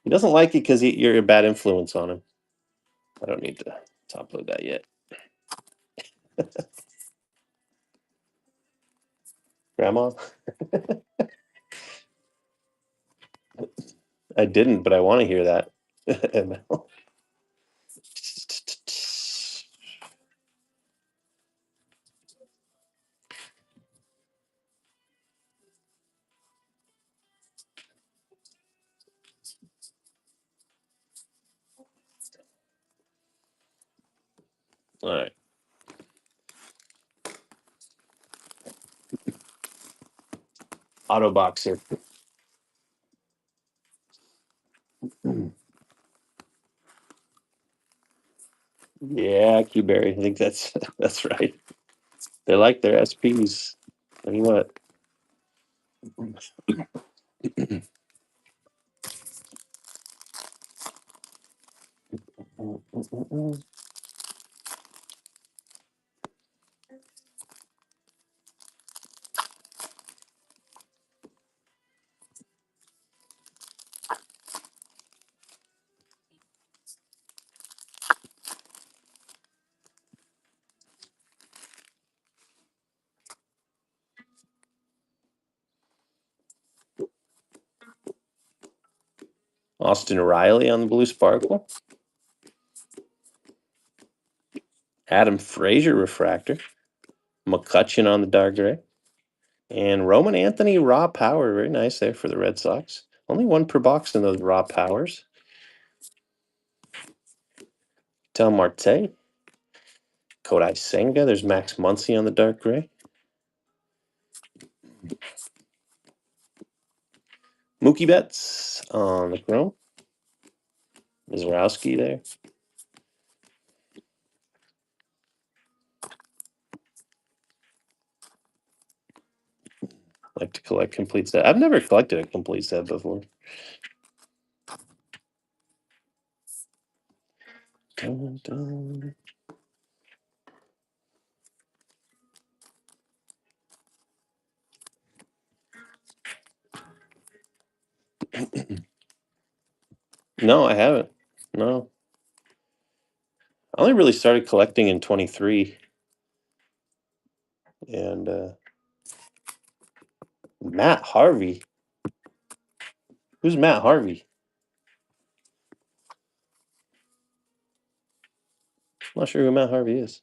He doesn't like it because you're a bad influence on him. I don't need to top load that yet. Grandma? I didn't, but I want to hear that. All right. Auto boxer. Yeah, Q-Berry. I think that's that's right. They like their SPs. Tell you what. Austin Riley on the blue sparkle. Adam Frazier refractor. McCutcheon on the dark gray. And Roman Anthony raw power. Very nice there for the Red Sox. Only one per box in those raw powers. Del Marte. Kodai Senga. There's Max Muncy on the dark gray. Mookie Betts on the chrome. Mizrowski there. Like to collect complete set. I've never collected a complete set before. Dun, dun. No, I haven't. No. I only really started collecting in 23. And Matt Harvey. Who's Matt Harvey? I'm not sure who Matt Harvey is.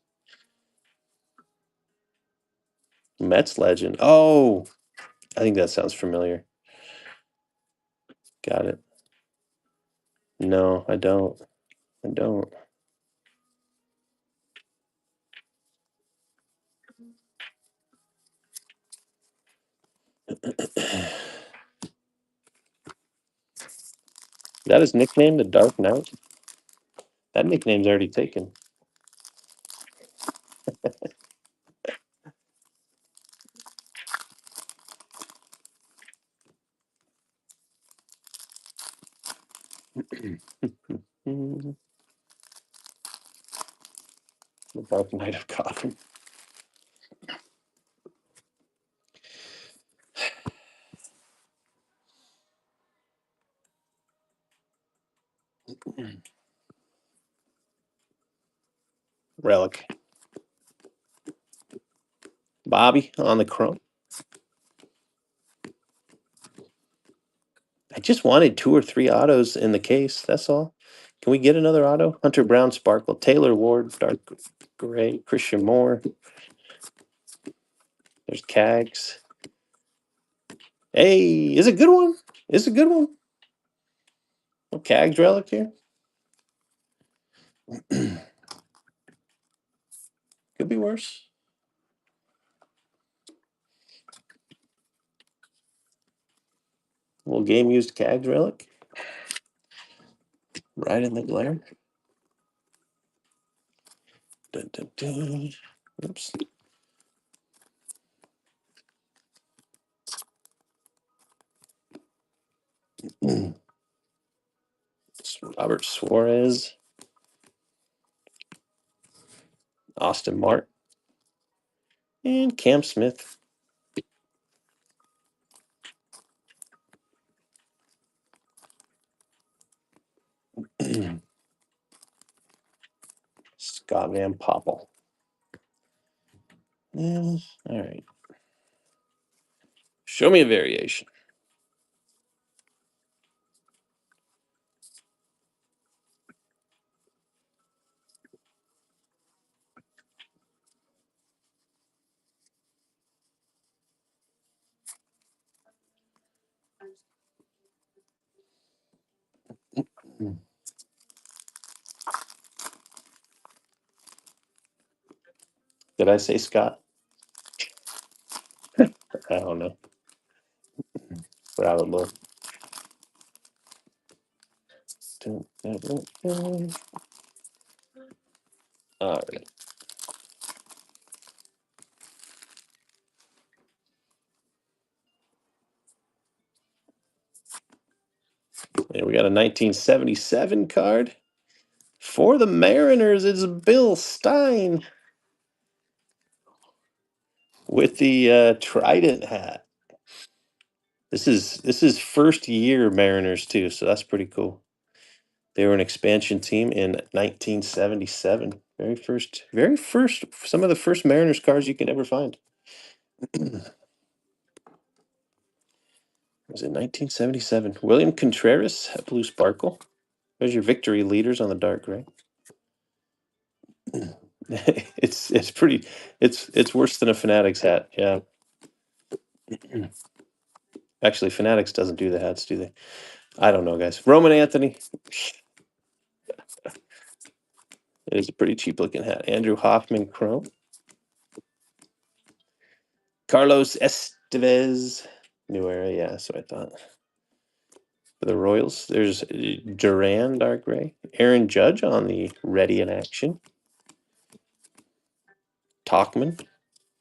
Mets legend. Oh, I think that sounds familiar. Got it. No, I don't. I don't. That his nickname, the Dark Knight? That nickname's already taken. The Dark Knight of Gotham. Relic. Bobby on the chrome. I just wanted 2 or 3 autos in the case, that's all. Can we get another auto? Hunter Brown Sparkle, Taylor Ward, Dark Gray, Christian Moore. There's Cags. Hey, is it a good one? Is it a good one? A Cags relic here? Could be worse. Little game used Cags relic. Right in the glare. Dun, dun, dun. Oops. Robert Suarez. Austin Mart. And Cam Smith. Scott Van Poppel. Yeah, all right. Show me a variation. Did I say Scott? I don't know. But I would look. All right. And we got a 1977 card. For the Mariners, it's Bill Stein with the Trident hat. This is first year Mariners too, so that's pretty cool. They were an expansion team in 1977. Very first, some of the first Mariners cards you can ever find. Was it 1977? William Contreras, Blue Sparkle. There's your victory leaders on the dark gray. It's pretty. It's worse than a Fanatics hat. Yeah. Actually, Fanatics doesn't do the hats, do they? I don't know, guys. Roman Anthony. It is a pretty cheap looking hat. Andrew Hoffman Chrome. Carlos Estevez. New era, yeah, that's what I thought. For the Royals, there's Duran Dark Gray. Aaron Judge on the ready in action. Talkman.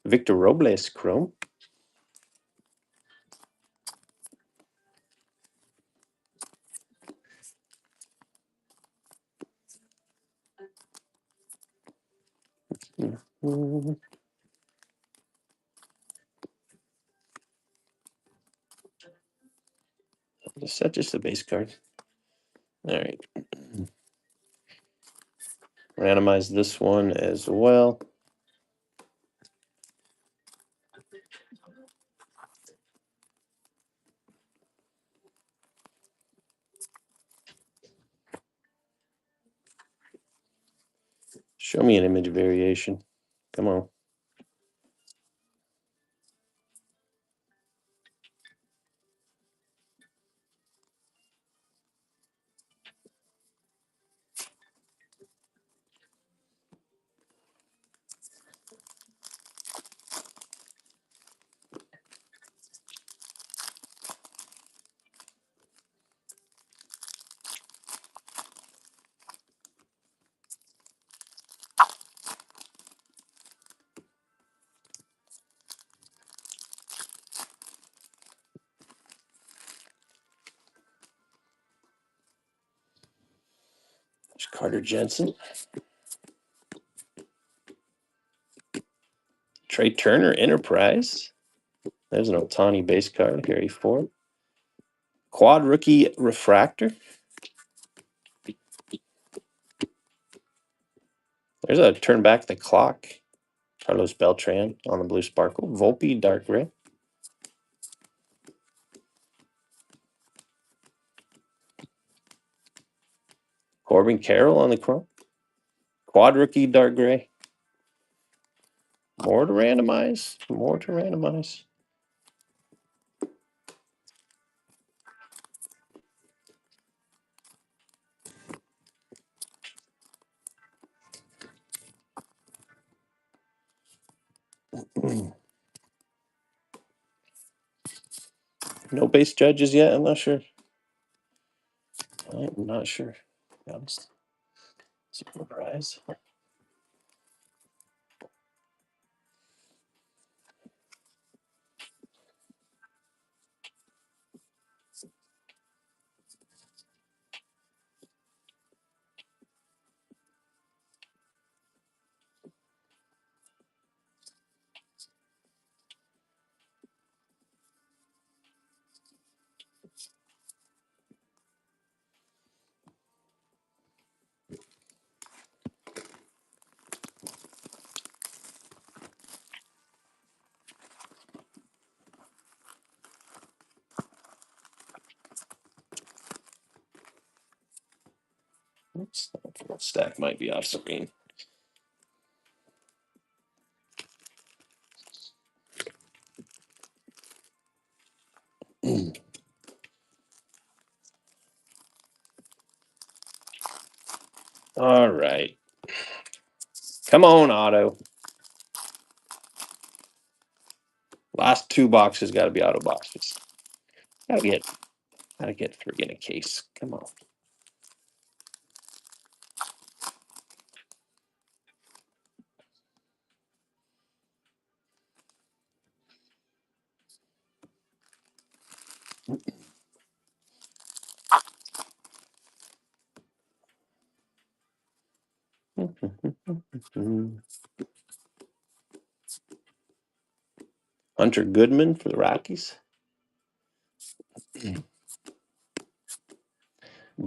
Victor Robles Chrome. Is that just a base card? All right. Randomize this one as well. Show me an image variation. Come on. There's Carter Jensen. Trey Turner Enterprise. There's an Otani base card. Harry Ford. Quad rookie refractor. There's a turn back the clock. Carlos Beltran on the blue sparkle. Volpe dark gray. Corbin Carroll on the chrome. Quad rookie dark gray. More to randomize. More to randomize. No base judges yet, I'm not sure. I'm not sure. Surprise. Oops, that stack might be off screen. All right. Come on, Auto. Last two boxes got to be auto boxes. Gotta get three in a case. Come on. Hunter Goodman for the Rockies.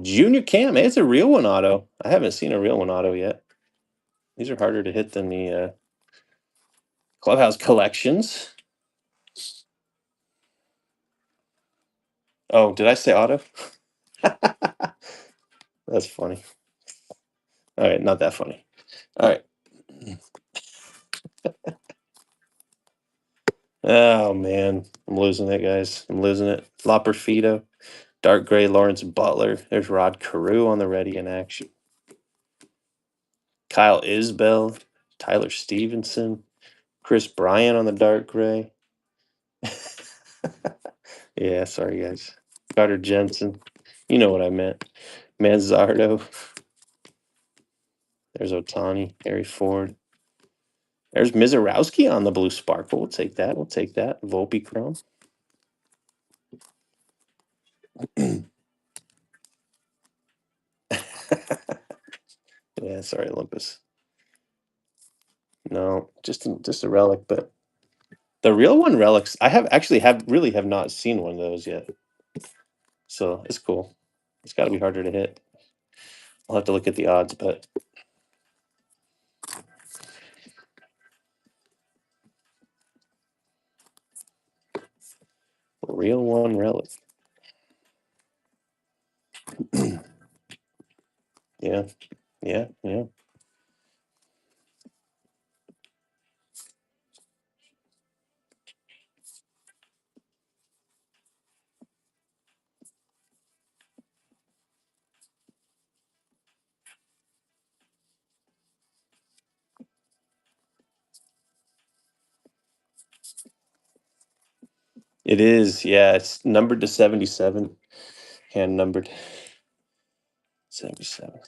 Junior Cam. Hey, it's a real one auto. I haven't seen a real one auto yet. These are harder to hit than the Clubhouse collections. Oh, did I say auto? That's funny. All right, not that funny. All right. Oh man, I'm losing it, guys. I'm losing it. Lopperfido, dark gray Lawrence Butler. There's Rod Carew on the ready in action. Kyle Isbell, Tyler Stevenson, Chris Bryant on the dark gray. Yeah, sorry guys. Carter Jensen. You know what I meant. Manzardo. There's Otani, Harry Ford. There's Mizorowski on the blue sparkle. We'll take that. We'll take that. Volpe Chrome. Yeah, sorry, Olympus. No, just a relic, but the real one relics. I have not seen one of those yet. So it's cool. It's got to be harder to hit. I'll have to look at the odds, but real one relic. Yeah, yeah, yeah. It is. Yeah, it's numbered to 77. Hand numbered 77.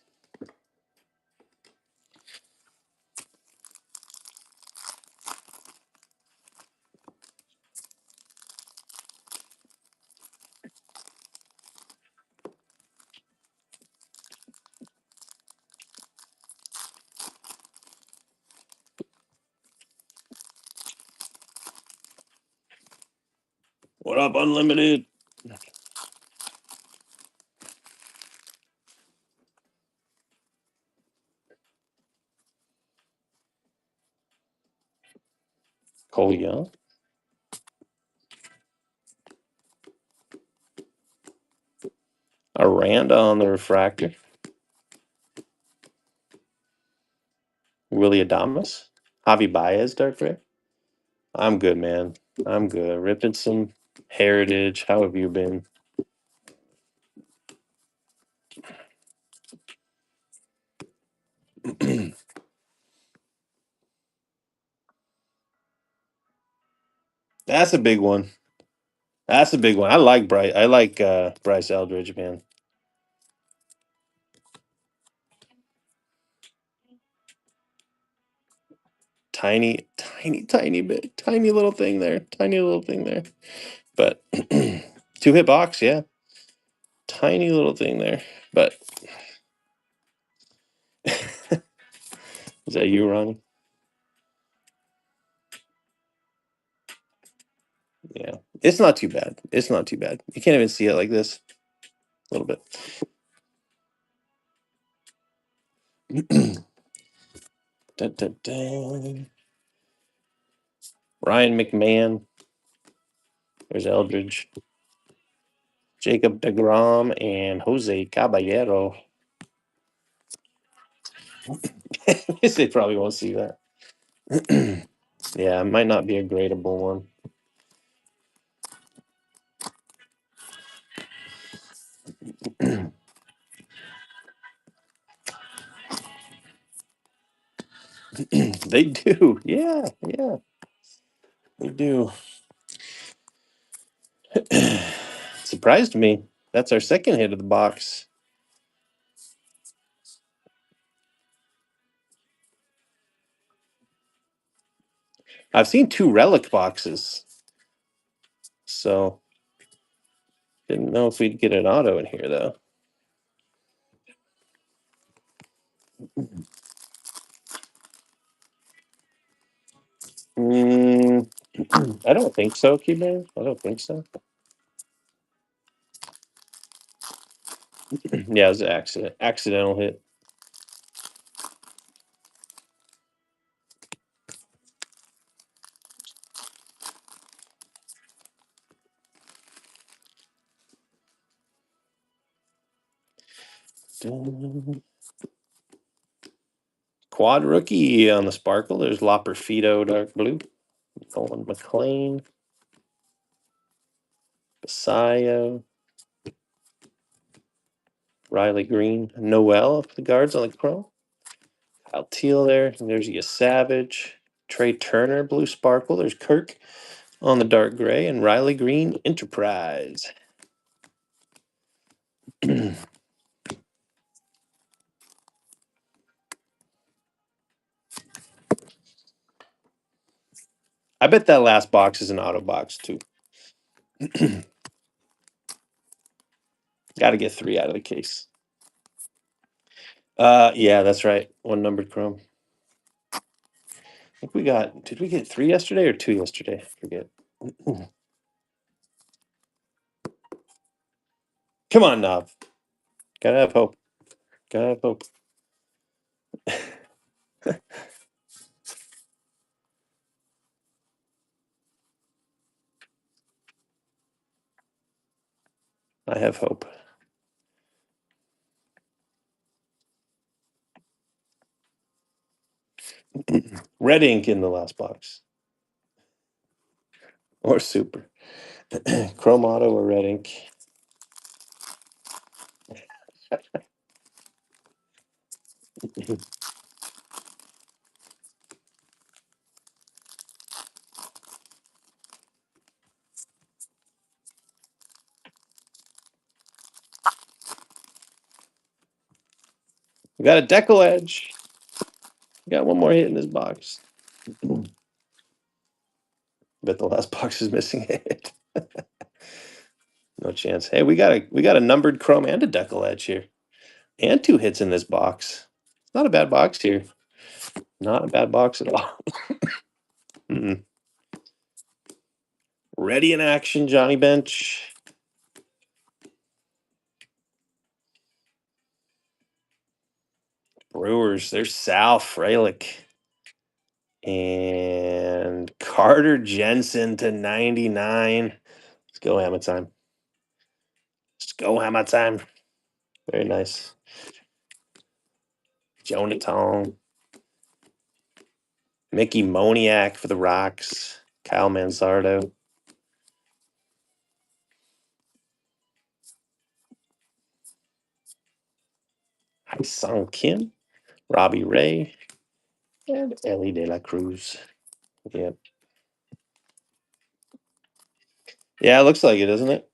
What up, Unlimited? Cole Young. Aranda on the refractor. Willie Adamas. Javi Baez, dark gray. I'm good, man. I'm good. Ripping some Heritage. How have you been? That's a big one. That's a big one. I like Bryce. I like Bryce Eldridge, man. Tiny, tiny, tiny bit, tiny little thing there. Tiny little thing there. But 2-hit box, yeah. Tiny little thing there. But is that you, Ronnie? Yeah. It's not too bad. It's not too bad. You can't even see it like this. A little bit. Dun, dun, dun. Ryan McMahon. There's Eldridge. Jacob DeGrom and Jose Caballero. I guess they probably won't see that. Yeah, it might not be a gradable one. They do. Yeah, yeah. They do. Surprised me. That's our second hit of the box. I've seen 2 relic boxes. So didn't know if we'd get an auto in here though. Mm, I don't think so, Keyman. I don't think so. Yeah, it was an accident. Accidental hit. Quad rookie on the Sparkle. There's Lopperfido, dark blue. Colin McLean. Basayo. Riley Green. Noel for the guards on the Chrome. Kyle Teal there. And there's your Savage. Trey Turner, blue Sparkle. There's Kirk on the dark gray. And Riley Green, Enterprise. I bet that last box is an auto box too. Got to get 3 out of the case. Yeah, that's right. 1 numbered Chrome. I think we got. Did we get 3 yesterday or 2 yesterday? I forget. Come on, Knob. Gotta have hope. Gotta have hope. I have hope. Red ink in the last box. Or super. Chrome auto or red ink. We got a Deckle Edge. We got 1 more hit in this box. Bet the last box is missing a hit. No chance. Hey, we got a numbered Chrome and a Deckle Edge here. And 2 hits in this box. It's not a bad box here. Not a bad box at all. Ready in action, Johnny Bench. Brewers, there's Sal Frelick. And Carter Jensen to 99. Let's go hammer time. Let's go hammer time. Very nice. Jonah Tong. Mickey Moniak for the Rocks. Kyle Manzardo. Sung Kim. Robbie Ray. And Ellie De La Cruz. Yep. Yeah, it looks like it, doesn't it?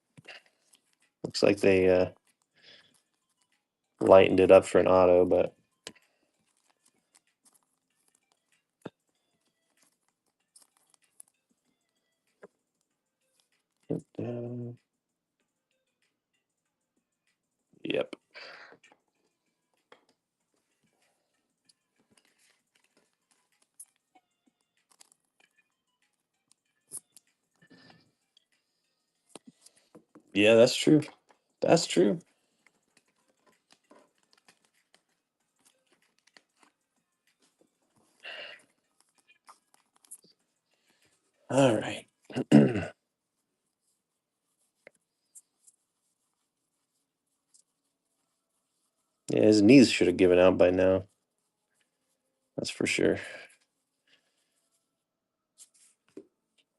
Looks like they lightened it up for an auto, but yep. Yeah, that's true. That's true. All right. Yeah, his knees should have given out by now. That's for sure.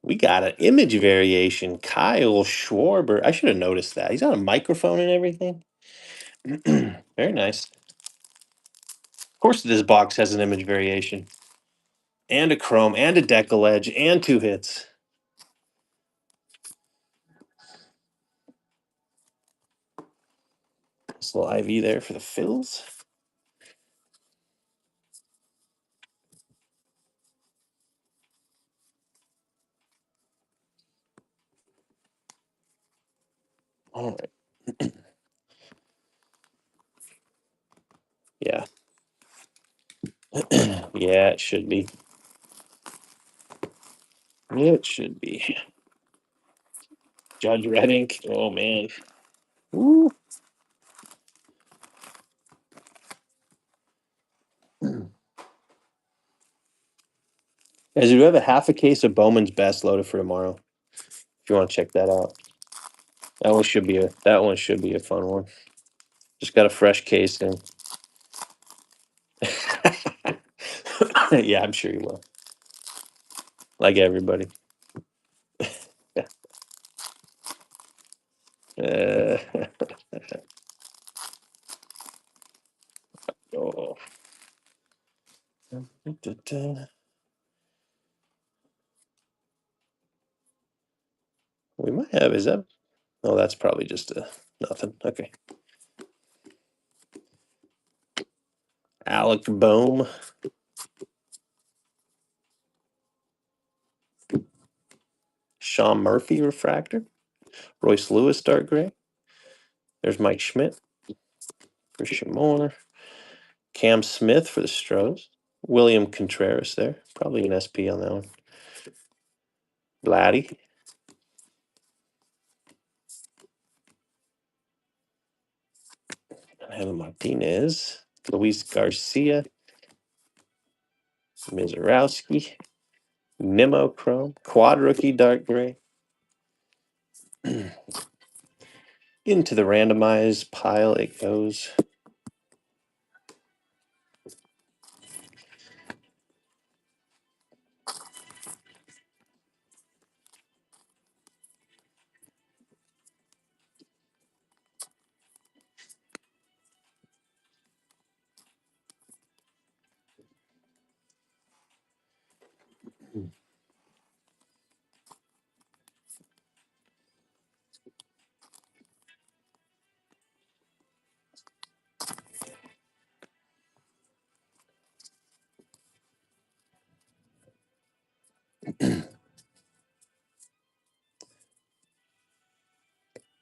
We got an image variation. Kyle Schwarber. I should have noticed that. He's on a microphone and everything. Very nice. Of course, this box has an image variation. And a chrome, and a decal edge, and 2 hits. This little IV there for the Phils. All right. Yeah. Yeah, it should be. It should be. Judge Reddink. Oh, man. Ooh. Guys, we do have a half a case of Bowman's Best loaded for tomorrow. If you want to check that out. That one should be a fun one. Just got a fresh case in. Yeah, I'm sure you will. Like everybody. Uh, oh. We might have, is that? Oh, that's probably just a nothing. Okay. Alec Bohm. Sean Murphy refractor. Royce Lewis dark gray. There's Mike Schmidt for Shimon. Cam Smith for the Stros. William Contreras there. Probably an SP on that one. Vladdy. Angel Martinez. Luis Garcia. Mizorowski. Nemo Chrome. Quad rookie dark gray. Into the randomized pile it goes.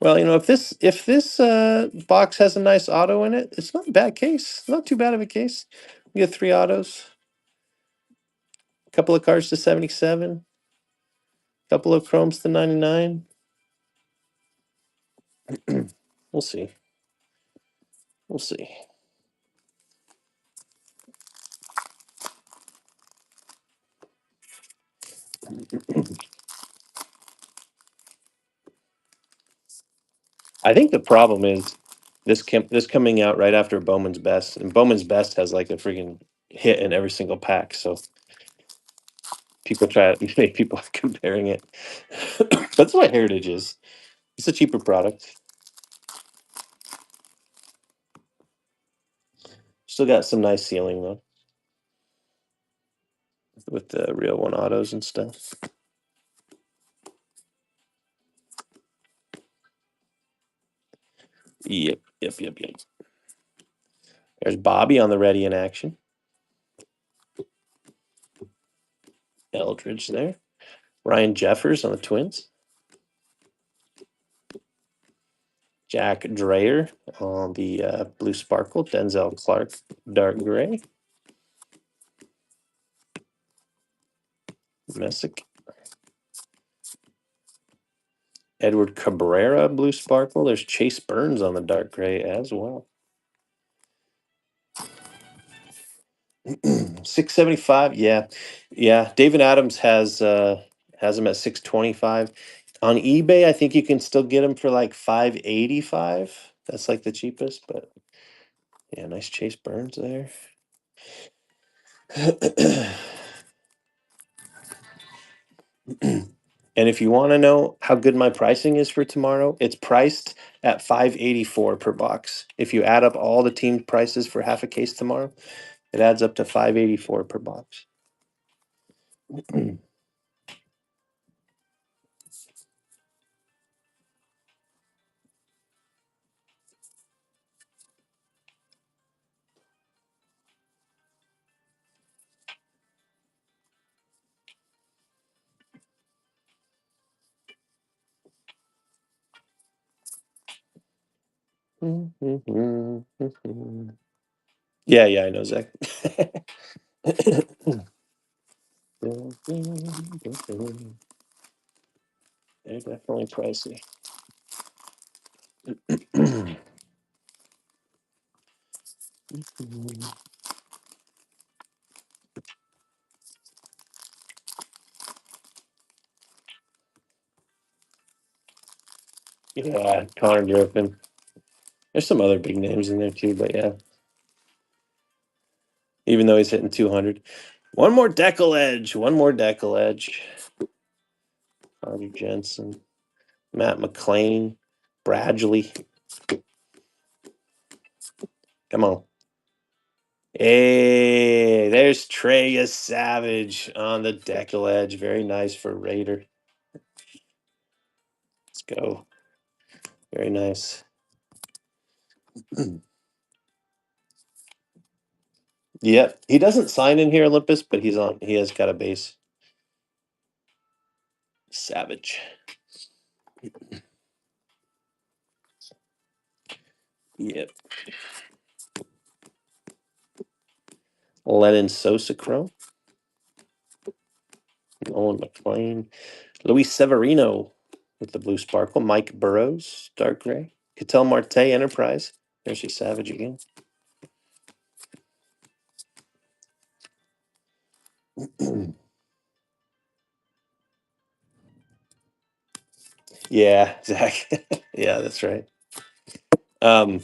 Well, if this box has a nice auto in it, it's not a bad case. Not too bad of a case. We get 3 autos. A couple of cards to 77. A couple of chromes to 99. We'll see. We'll see. I think the problem is this coming out right after Bowman's Best, and Bowman's Best has like a freaking hit in every single pack. So People try to make people comparing it. That's what Heritage is. It's a cheaper product. Still got some nice sealing though, with the real one autos and stuff. Yep. There's Bobby on the ready in action. Eldridge there. Ryan Jeffers on the Twins. Jack Dreyer on the Blue Sparkle. Denzel Clark, dark gray. Messick. Edward Cabrera, Blue Sparkle. There's Chase Burns on the dark gray as well. 675. Yeah. David Adams has him at 625. On eBay, I think you can still get him for like 585. That's like the cheapest, but yeah, nice Chase Burns there. And if you want to know how good my pricing is for tomorrow, it's priced at 584 per box. If you add up all the team prices for half a case tomorrow, it adds up to 584 per box. Yeah, I know, Zach. They're definitely pricey. Yeah, Connor Griffin. There's some other big names in there too, but yeah. Even though he's hitting 200. One more deckle edge. Harvey Jensen. Matt McClain. Bradley. Come on. Hey, there's Trey Savage on the deckle edge. Very nice for Raider. Let's go. Very nice. Yep. He doesn't sign in here, Olympus, but he's on. He has got a base. Savage. Yep. Lennon Sosa Chrome. Nolan McClain. Luis Severino with the blue sparkle. Mike Burrows, dark gray. Cattell Marte Enterprise. There's your Savage again. Yeah, Zach. Yeah, that's right. I'm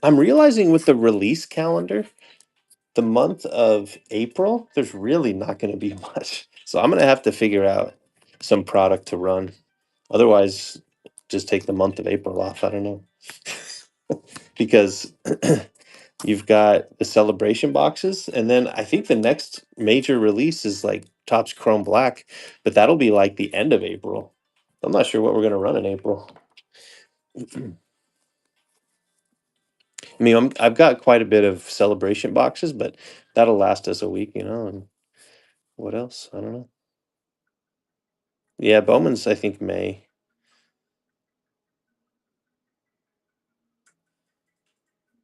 realizing with the release calendar, the month of April, there's really not going to be much. So I'm going to have to figure out some product to run. Otherwise, just take the month of April off. I don't know. Because you've got the celebration boxes, and then I think the next major release is like Topps Chrome Black, but that'll be like the end of April. I'm not sure what we're going to run in April. I mean, I've got quite a bit of celebration boxes, but that'll last us a week, and what else? I don't know. Yeah, Bowman's, I think, May.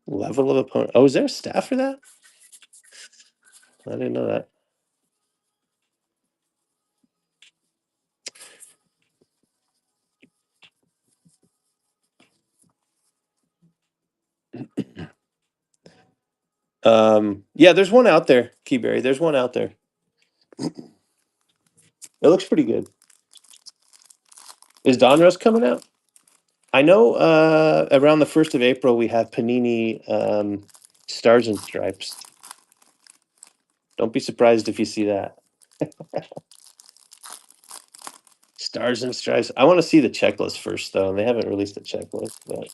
Level of opponent. Oh, is there a staff for that? I didn't know that. Yeah, there's one out there, Keyberry. There's one out there. It looks pretty good. Is Donruss coming out? I know around the 1st of April we have Panini Stars and Stripes. Don't be surprised if you see that. Stars and Stripes. I want to see the checklist first, though. They haven't released a checklist, but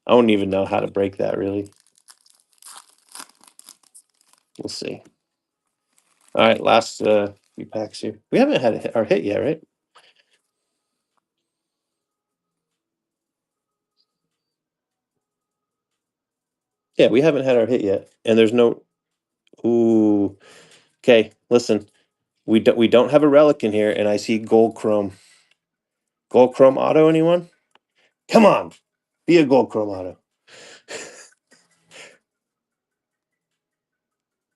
I don't even know how to break that, really. We'll see. All right, last few packs here. We haven't had our hit yet, right? Yeah, we haven't had our hit yet, and there's no. Ooh, okay. Listen, we don't have a relic in here, and I see gold chrome. Gold chrome auto. Anyone? Come on, be a gold chrome auto.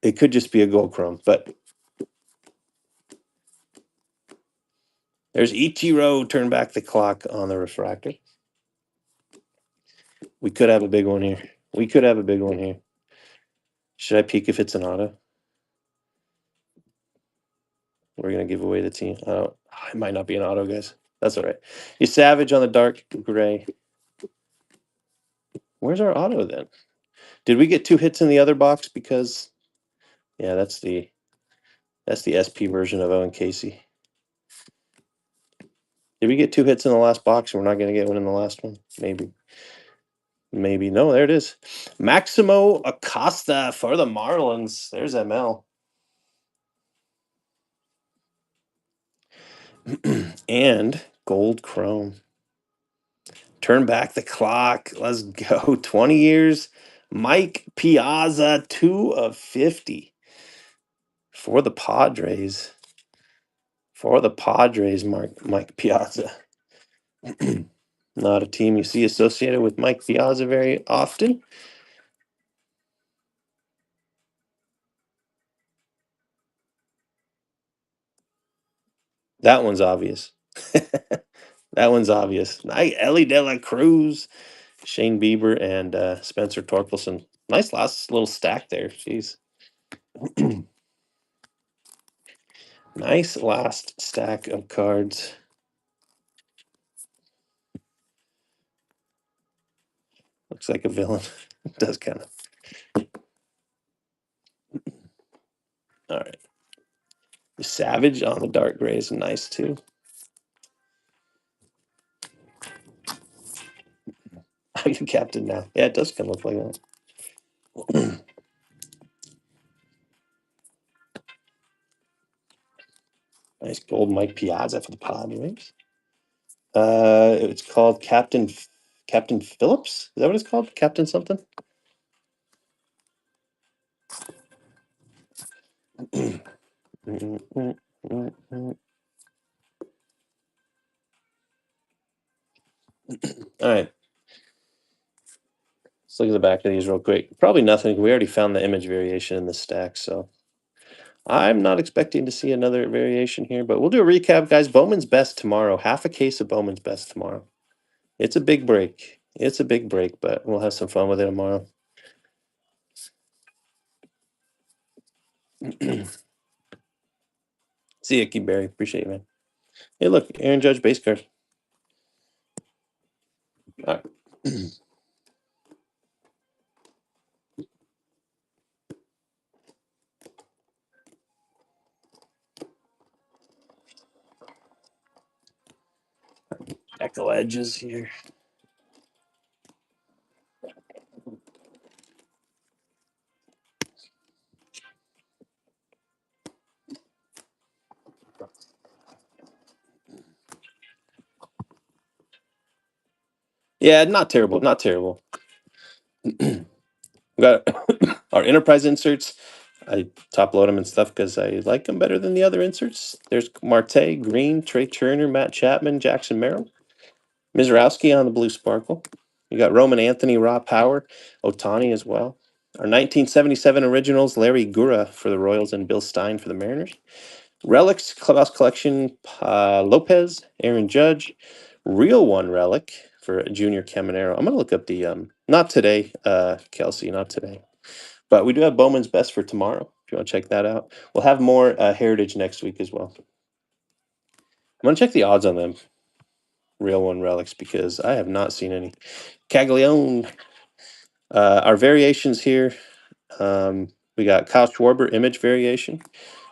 It could just be a gold chrome, but there's Ichiro. Turn back the clock on the refractor. We could have a big one here. We could have a big one here. Should I peek if it's an auto? We're gonna give away the team. It might not be an auto, guys. That's all right. You Savage on the dark gray. Where's our auto then? Did we get 2 hits in the other box? Because yeah, that's the SP version of Owen Casey. Did we get 2 hits in the last box and we're not gonna get one in the last one? Maybe. Maybe. No, there it is. Maximo Acosta for the Marlins. There's ML. And gold chrome. Turn back the clock. Let's go. 20 years. Mike Piazza, 2 of 50 for the Padres. For the Padres, Mike Piazza. Not a team you see associated with Mike Piazza very often. That one's obvious. That one's obvious. Ellie De La Cruz, Shane Bieber, and Spencer Torkelson. Nice last little stack there. Jeez. Nice last stack of cards. Looks like a villain. It does kind of. All right. The Savage on the dark gray is nice too. I'm the captain now. Yeah, it does kind of look like that. Nice gold Mike Piazza for the Padres. It's called Captain Phillips. Is that what it's called? Captain something? All right. Let's look at the back of these real quick. Probably nothing. We already found the image variation in the stack, so I'm not expecting to see another variation here, but we'll do a recap, guys. Bowman's Best tomorrow. Half a case of Bowman's Best tomorrow. It's a big break. It's a big break, but we'll have some fun with it tomorrow. See you, Keith Barry. Appreciate you, man. Hey, look, Aaron Judge base card. All right. Echo edges here. Yeah, not terrible. Not terrible. We got our enterprise inserts. I top load them and stuff because I like them better than the other inserts. There's Marte, Green, Trey Turner, Matt Chapman, Jackson Merrill, Mizrowski on the blue sparkle. You got Roman Anthony, Raw Power, Otani as well. Our 1977 originals, Larry Gura for the Royals and Bill Stein for the Mariners. Relics, Clubhouse Collection, Lopez, Aaron Judge, Real One Relic for Junior Caminero. I'm going to look up the, not today, Kelsey, not today. But we do have Bowman's Best for tomorrow, if you want to check that out. We'll have more Heritage next week as well. I'm going to check the odds on them, Real One Relics, because I have not seen any. Caglione. Our variations here, We got Kyle Schwarber image variation,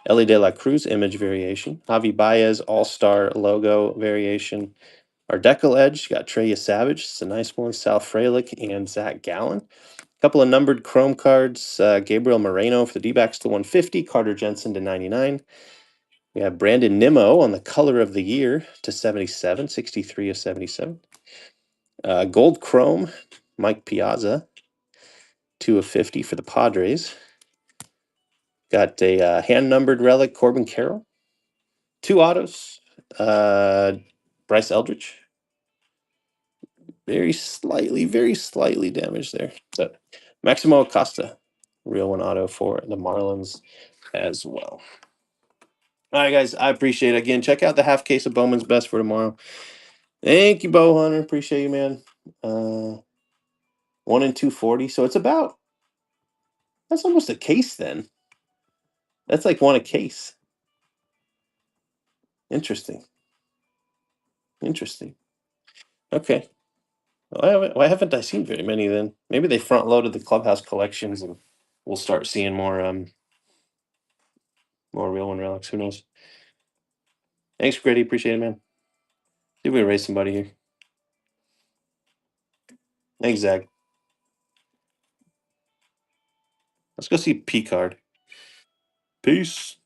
Ellie De La Cruz image variation, Javi Baez All-Star logo variation. Our Decal Edge got Treya Savage. It's a nice one. Sal Frelick and Zach Gallen. A couple of numbered Chrome cards. Gabriel Moreno for the D-backs to 150. Carter Jensen to 99. We have Brandon Nimmo on the color of the year to 77. 63 of 77. Gold Chrome. Mike Piazza. 2 of 50 for the Padres. Got a hand-numbered relic. Corbin Carroll. 2 autos. Bryce Eldridge. Very slightly damaged there. But Maximo Acosta, real one auto for the Marlins as well. All right, guys, I appreciate it. Again, check out the half case of Bowman's Best for tomorrow. Thank you, Bow Hunter. Appreciate you, man. 1 in 240. So it's about, that's almost a case then. That's like one a case. Interesting. Interesting. Okay. Why haven't I seen very many then? Maybe they front loaded the clubhouse collections and we'll start seeing more real one relics. Who knows? Thanks, Grady. Appreciate it, man. See if we can raise somebody here. Thanks, Zach. Let's go see P card. Peace.